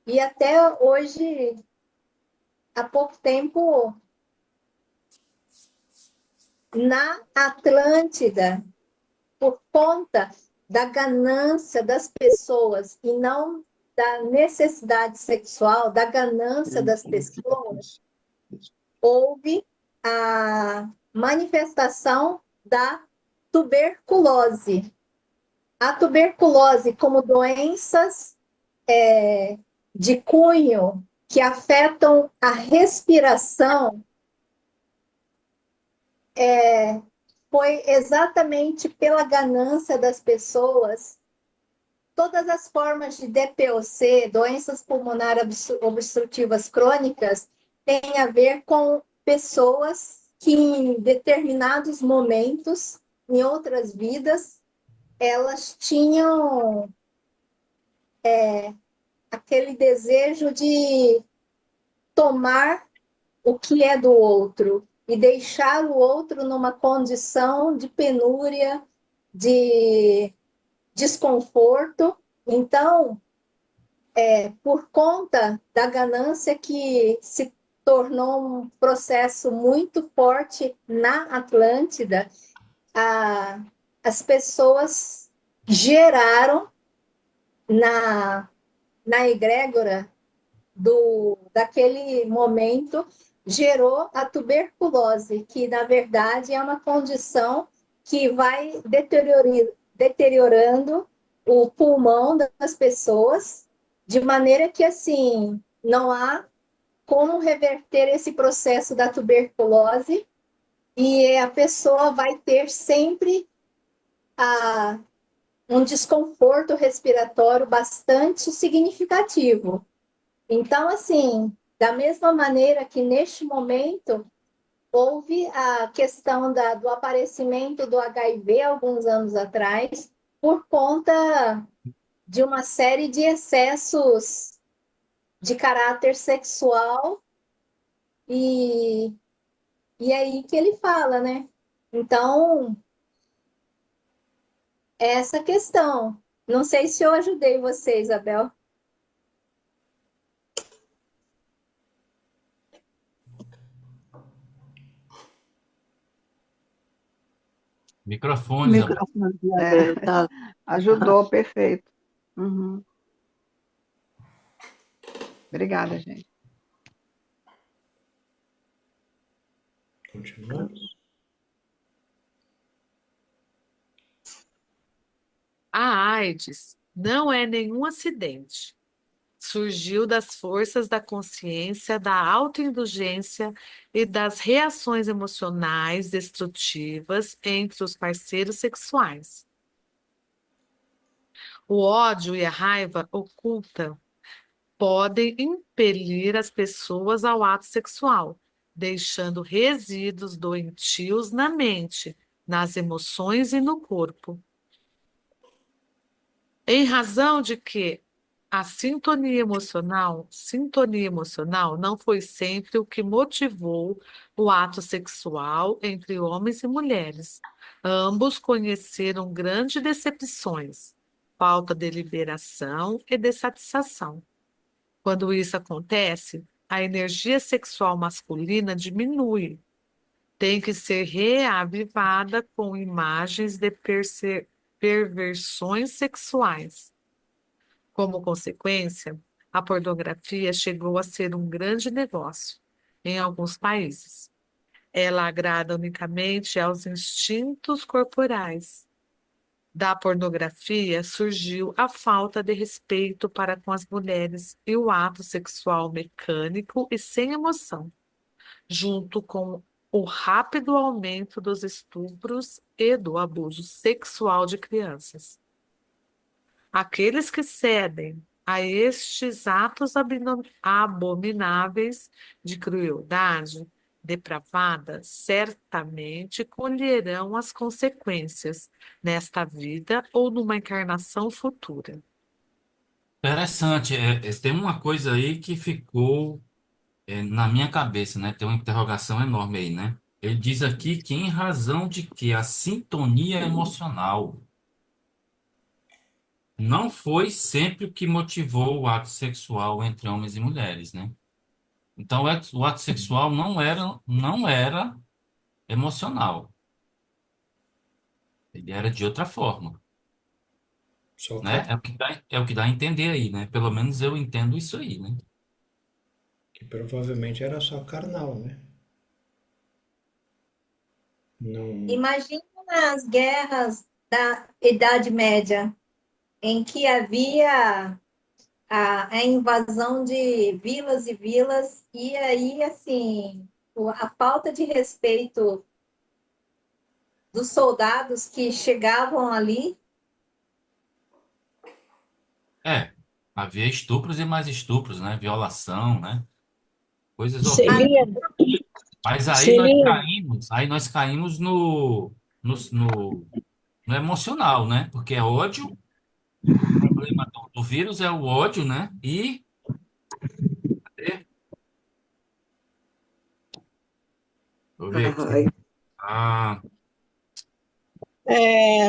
e até hoje, há pouco tempo, na Atlântida, por conta da ganância das pessoas e não da necessidade sexual, da ganância das pessoas, houve a manifestação da tuberculose. A tuberculose, como doenças de cunho que afetam a respiração, foi exatamente pela ganância das pessoas. Todas as formas de DPOC, doenças pulmonares obstrutivas crônicas, têm a ver com pessoas que em determinados momentos, em outras vidas, elas tinham aquele desejo de tomar o que é do outro e deixar o outro numa condição de penúria, de desconforto. Então, por conta da ganância que se tornou um processo muito forte na Atlântida, as pessoas geraram na egrégora daquele momento, gerou a tuberculose, que na verdade é uma condição que vai deteriorando o pulmão das pessoas, de maneira que assim não há como reverter esse processo da tuberculose, e a pessoa vai ter sempre um desconforto respiratório bastante significativo. Então, assim, da mesma maneira que neste momento houve a questão do aparecimento do HIV alguns anos atrás, por conta de uma série de excessos de caráter sexual, e é aí que ele fala, né? Então, essa questão. Não sei se eu ajudei você, Isabel. Microfones, amor. Microfone É, tá. ajudou, perfeito. Uhum. Obrigada, gente. Continuamos. A AIDS não é nenhum acidente. Surgiu das forças da consciência, da autoindulgência e das reações emocionais destrutivas entre os parceiros sexuais. O ódio e a raiva oculta podem impelir as pessoas ao ato sexual, deixando resíduos doentios na mente, nas emoções e no corpo. Em razão de que a sintonia emocional não foi sempre o que motivou o ato sexual entre homens e mulheres. Ambos conheceram grandes decepções, falta de liberação e de satisfação. Quando isso acontece, a energia sexual masculina diminui. Tem que ser reavivada com imagens de perversões sexuais. Como consequência, a pornografia chegou a ser um grande negócio em alguns países. Ela agrada unicamente aos instintos corporais. Da pornografia surgiu a falta de respeito para com as mulheres e o ato sexual mecânico e sem emoção, junto com o rápido aumento dos estupros e do abuso sexual de crianças. Aqueles que cedem a estes atos abomináveis de crueldade depravada certamente colherão as consequências nesta vida ou numa encarnação futura. Interessante. Tem uma coisa aí que ficou na minha cabeça, né? Tem uma interrogação enorme aí, né? Ele diz aqui que em razão de que a sintonia emocional não foi sempre o que motivou o ato sexual entre homens e mulheres, né? Então, o ato sexual não era emocional. Ele era de outra forma, Só né? É o que dá a entender aí, né? Pelo menos eu entendo isso aí, né? que provavelmente era só carnal, né? Não. Imagina as guerras da Idade Média, em que havia a invasão de vilas e vilas, e aí, assim, a falta de respeito dos soldados que chegavam ali. Havia estupros e mais estupros, né? Violação, né? Coisas horríveis. Seria, Mas seria, aí nós caímos no emocional, né? Porque é ódio, o problema do vírus é o ódio, né? Deixa eu ver A aqui. raiva. Ah,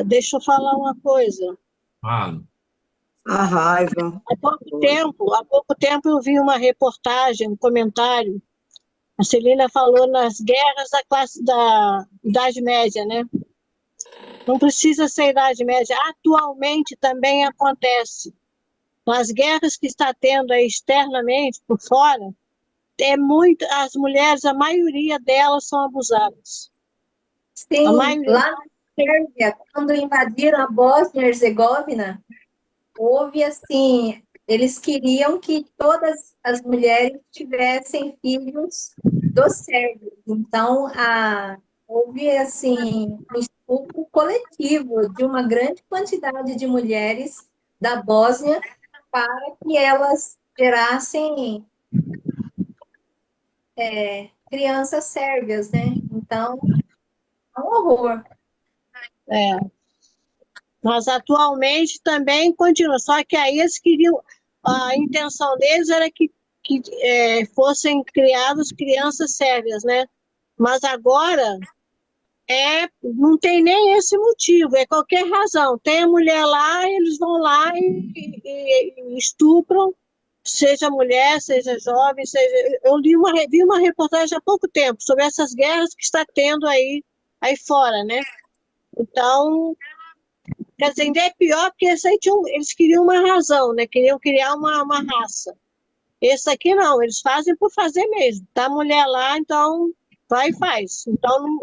deixa eu falar uma coisa. fala. A raiva. Há pouco tempo eu vi uma reportagem, um comentário. A Celina falou nas guerras da Idade Média, né? Não precisa ser Idade Média. Atualmente também acontece. Nas guerras que está tendo aí externamente, por fora, as mulheres, a maioria delas são abusadas. A Sim, maioria. lá na Sérvia, quando invadiram a Bósnia e Herzegovina, houve assim, eles queriam que todas as mulheres tivessem filhos dos sérvios. Então, houve assim um estupro coletivo de uma grande quantidade de mulheres da Bósnia para que elas gerassem crianças sérvias, né? Então, é um horror. Mas atualmente também continua. Só que aí eles queriam, a intenção deles era que fossem criadas crianças sérvias, né? Mas agora não tem nem esse motivo, é qualquer razão. Tem a mulher lá, eles vão lá e estupram, seja mulher, seja jovem, seja. Eu vi uma reportagem há pouco tempo sobre essas guerras que está tendo aí fora, né? Então, quer dizer, ainda é pior porque eles queriam uma razão, né? Queriam criar uma raça. Esse aqui não, eles fazem por fazer mesmo. Tá a mulher lá, então vai e faz. Então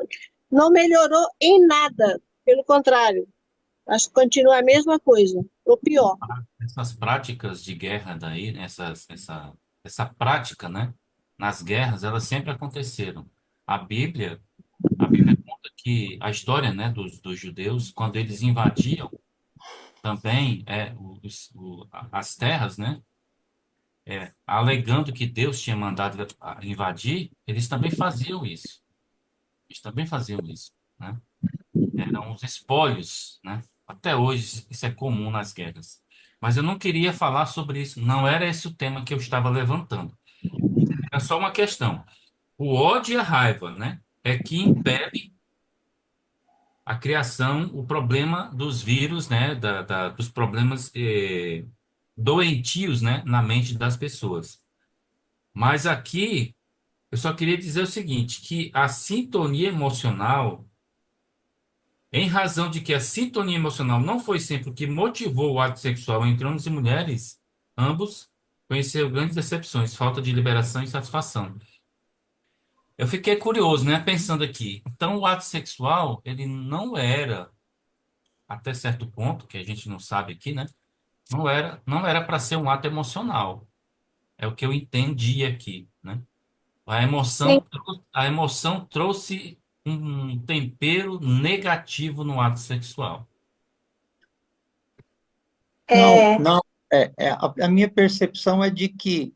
não melhorou em nada. Pelo contrário, acho que continua a mesma coisa, ou pior. Essas práticas de guerra daí, né, essa prática, né, nas guerras, elas sempre aconteceram. A Bíblia, a Bíblia conta que a história, né, dos judeus, quando eles invadiam também as terras, né, alegando que Deus tinha mandado invadir, eles também faziam isso. Eles também faziam isso, né? Eram os espólios, né? Até hoje isso é comum nas guerras. Mas eu não queria falar sobre isso, não era esse o tema que eu estava levantando. Era só uma questão. O ódio e a raiva, né? É que impede a criação, o problema dos vírus, né? Dos problemas doentios, né? Na mente das pessoas. Mas aqui eu só queria dizer o seguinte, que a sintonia emocional, em razão de que a sintonia emocional não foi sempre o que motivou o ato sexual entre homens e mulheres, ambos conheceram grandes decepções, falta de liberação e satisfação. Eu fiquei curioso, né, pensando aqui. Então, o ato sexual, ele não era, até certo ponto, que a gente não sabe aqui, né, não era para ser um ato emocional. É o que eu entendi aqui, né? Sim. A emoção trouxe um tempero negativo no ato sexual. Não, É, não. A minha percepção é de que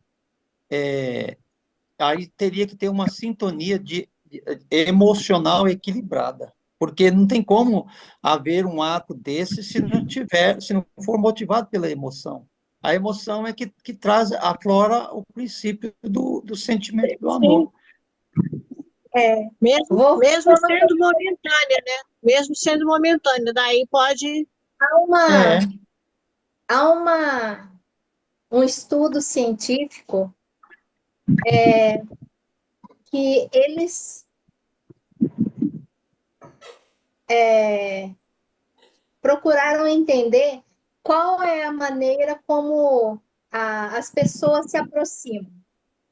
aí teria que ter uma sintonia emocional equilibrada, porque não tem como haver um ato desse se não for motivado pela emoção. A emoção é que traz, aflora o princípio do sentimento do Sim, amor. vou mesmo sendo momentânea, né? Mesmo sendo momentânea, daí pode. há uma, É, há um estudo científico que eles procuraram entender qual é a maneira como as pessoas se aproximam.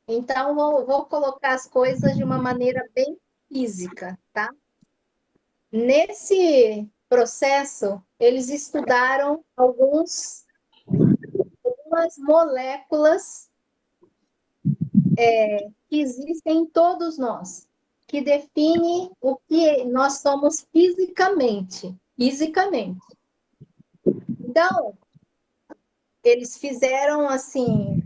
Então, vou colocar as coisas de uma maneira bem física, tá? Nesse processo, eles estudaram algumas moléculas que existem em todos nós, que definem o que nós somos fisicamente. Fisicamente. Então, eles fizeram assim,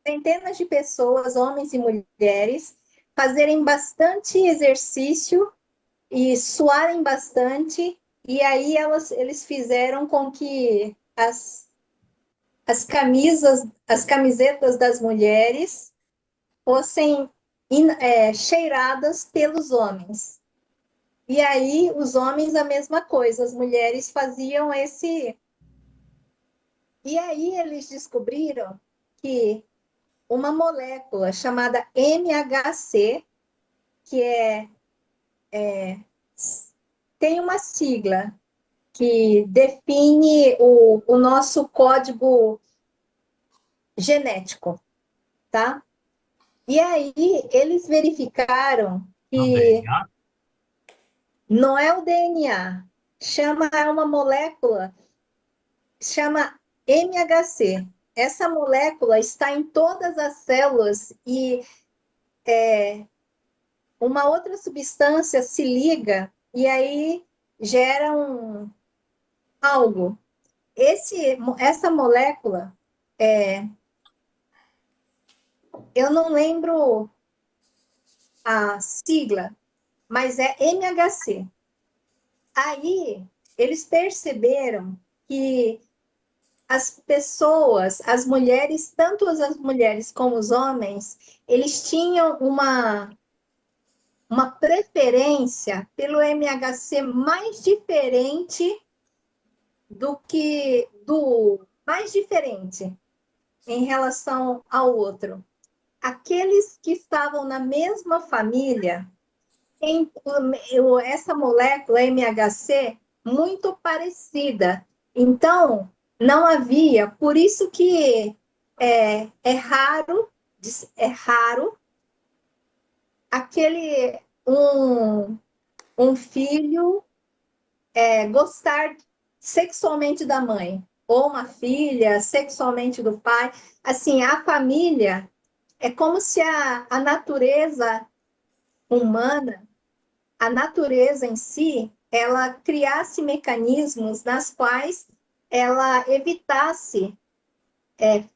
centenas de pessoas, homens e mulheres, fazerem bastante exercício e suarem bastante, e aí eles fizeram com que as camisetas das mulheres fossem cheiradas pelos homens. E aí os homens a mesma coisa, as mulheres faziam esse. E aí eles descobriram que uma molécula chamada MHC, que tem uma sigla que define o nosso código genético, tá? E aí eles verificaram Não que DNA? não é o DNA, é uma molécula, chama MHC. Essa molécula está em todas as células e uma outra substância se liga e aí gera algo. Essa molécula, eu não lembro a sigla, mas é MHC. Aí eles perceberam que as pessoas, as mulheres, tanto as mulheres como os homens, eles tinham uma preferência pelo MHC mais diferente mais diferente em relação ao outro. Aqueles que estavam na mesma família tem essa molécula MHC muito parecida. Então, não havia, por isso que é raro aquele um filho gostar sexualmente da mãe, ou uma filha sexualmente do pai. Assim, a família é como se a natureza humana, a natureza em si, ela criasse mecanismos nas quais ela evitasse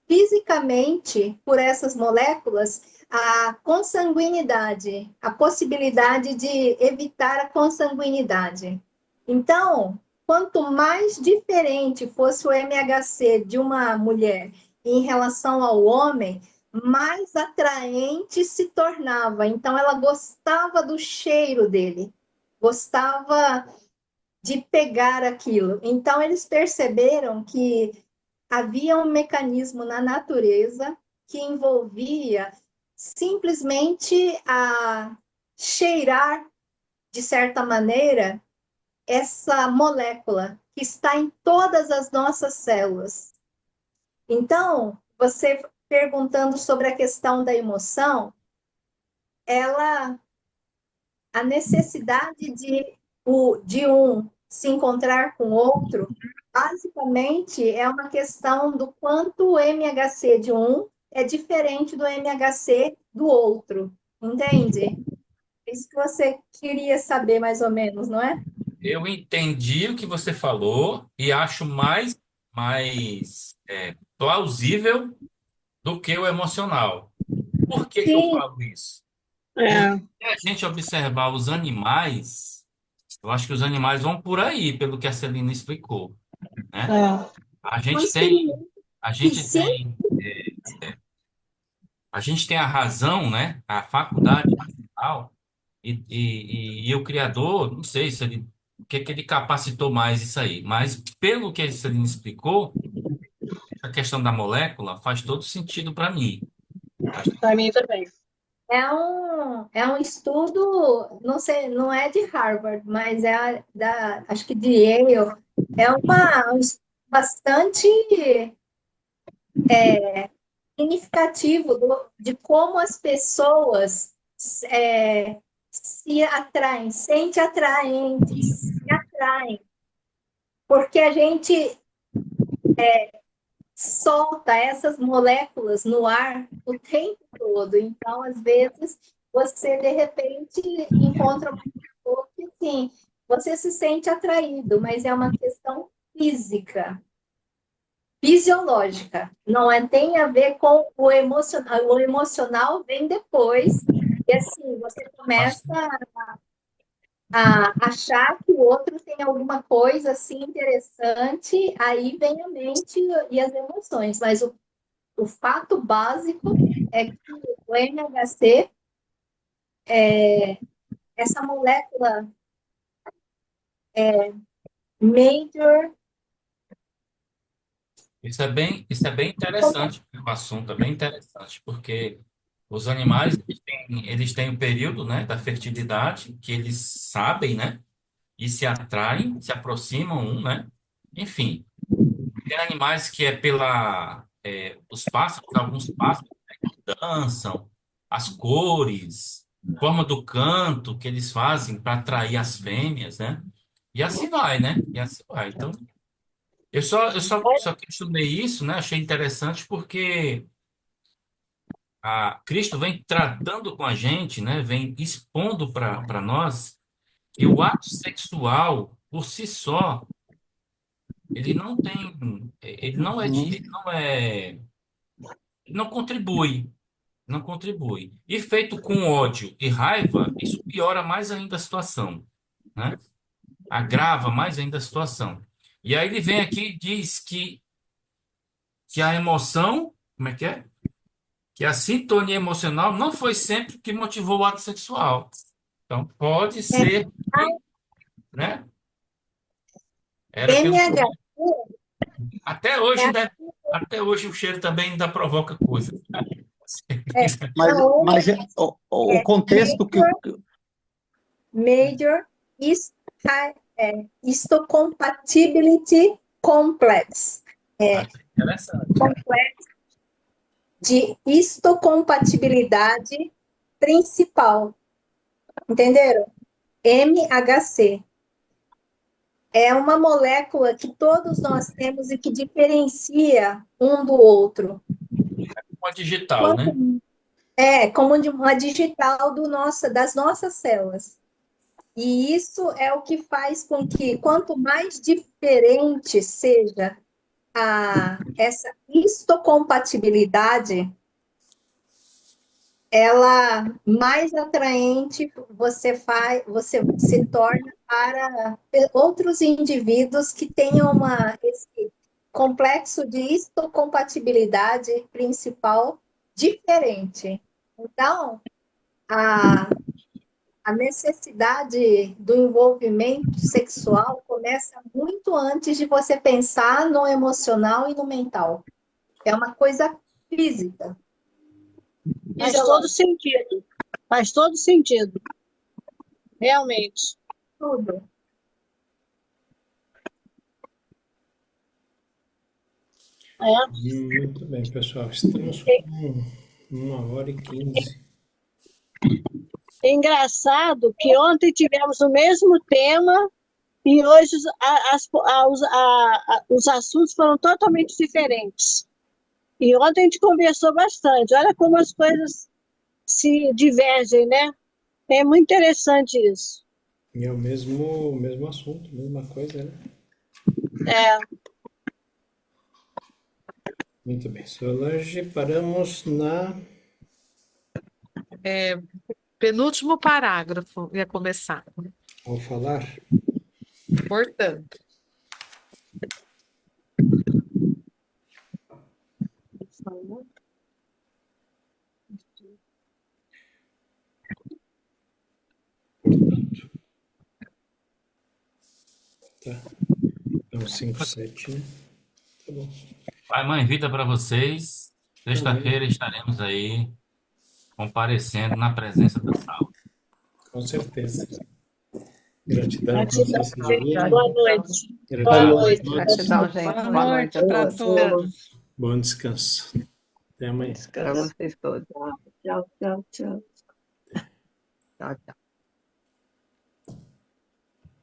fisicamente, por essas moléculas, a consanguinidade, a possibilidade de evitar a consanguinidade. Então, quanto mais diferente fosse o MHC de uma mulher em relação ao homem, mais atraente se tornava. Então, ela gostava do cheiro dele, gostava de pegar aquilo. Então, eles perceberam que havia um mecanismo na natureza que envolvia simplesmente a cheirar, de certa maneira, essa molécula que está em todas as nossas células. Então, você perguntando sobre a questão da emoção, a necessidade de um se encontrar com o outro, basicamente é uma questão do quanto o MHC de um é diferente do MHC do outro, entende? Isso que você queria saber mais ou menos, não é? Eu entendi o que você falou e acho mais plausível do que o emocional. Por que que eu Sim, falo isso? Porque É, se a gente observar os animais, eu acho que os animais vão por aí, pelo que a Celina explicou, né? é. A gente nós tem, queríamos a que gente sim, tem, a gente tem a razão, né? A faculdade racional e o criador, não sei se ele, o que que ele capacitou mais isso aí, mas pelo que a Celina explicou, a questão da molécula faz todo sentido para mim. Faz- Para mim também. é um estudo, não sei, não é de Harvard, mas acho que de Yale. É um estudo bastante significativo de como as pessoas se atraem, sente atraentes, se atraem, porque a gente solta essas moléculas no ar o tempo todo. Então, às vezes, você de repente encontra uma pessoa que sim, você se sente atraído, mas é uma questão física, fisiológica, não tem a ver com o emocional. O emocional vem depois, e assim, você começa faz- a achar que o outro tem alguma coisa assim interessante, aí vem a mente e as emoções, mas o fato básico é que o MHC, essa molécula major, isso é bem interessante, o assunto é bem interessante, porque os animais, eles têm um período, né, da fertilidade, que eles sabem, né, e se atraem, se aproximam um, né, enfim. Tem animais que é os pássaros, alguns pássaros dançam, as cores, forma do canto que eles fazem para atrair as fêmeas, né, e assim vai, né, e assim vai. Então, eu só questionei isso, né, achei interessante porque Cristo vem tratando com a gente, né? Vem expondo para nós que o ato sexual, por si só, ele não tem, Uhum. ele não contribui, não contribui. E feito com ódio e raiva, isso piora mais ainda a situação, né? Agrava mais ainda a situação. E aí ele vem aqui e diz que a emoção, como é que é? Que a sintonia emocional não foi sempre que motivou o ato sexual. Então, pode ser, né? Era pelo. MHC Até é, hoje, né? Até hoje o cheiro também ainda provoca coisa. é, Mas, não, mas o é contexto que, major, Major Histocompatibility Complex. Interessante. Complexo de histocompatibilidade principal. Entenderam? MHC. É uma molécula que todos nós temos e que diferencia um do outro. Uma digital, né? Como uma digital das nossas células. E isso é o que faz com que, quanto mais diferente seja essa histocompatibilidade, ela mais atraente você se torna para outros indivíduos que tenham esse complexo de histocompatibilidade principal diferente. Então, a necessidade do envolvimento sexual começa muito antes de você pensar no emocional e no mental. É uma coisa física. Faz todo sentido. Faz todo sentido. Realmente. Tudo. Muito bem, pessoal. Estamos com 1h15. É engraçado que ontem tivemos o mesmo tema e hoje os assuntos foram totalmente diferentes. E ontem a gente conversou bastante. Olha como as coisas se divergem, né? É muito interessante isso. E é o mesmo assunto, mesma coisa, né? É. Muito bem. Solange, paramos na... Penúltimo parágrafo, ia começar. Ao falar. Portanto, Tá. Então, 5, 7, né? Tá bom. Pai, mãe, vida para vocês. Sexta-feira estaremos aí comparecendo na presença da sala. Com certeza. Gratidão, Gratidão, Cecília. boa noite. Gratidão Boa noite. a todos. Gratidão, gente. boa Boa noite a noite para todos. todos. Bom descanso. Até amanhã. Para vocês todos. Tchau, tchau, tchau. Tchau, tchau.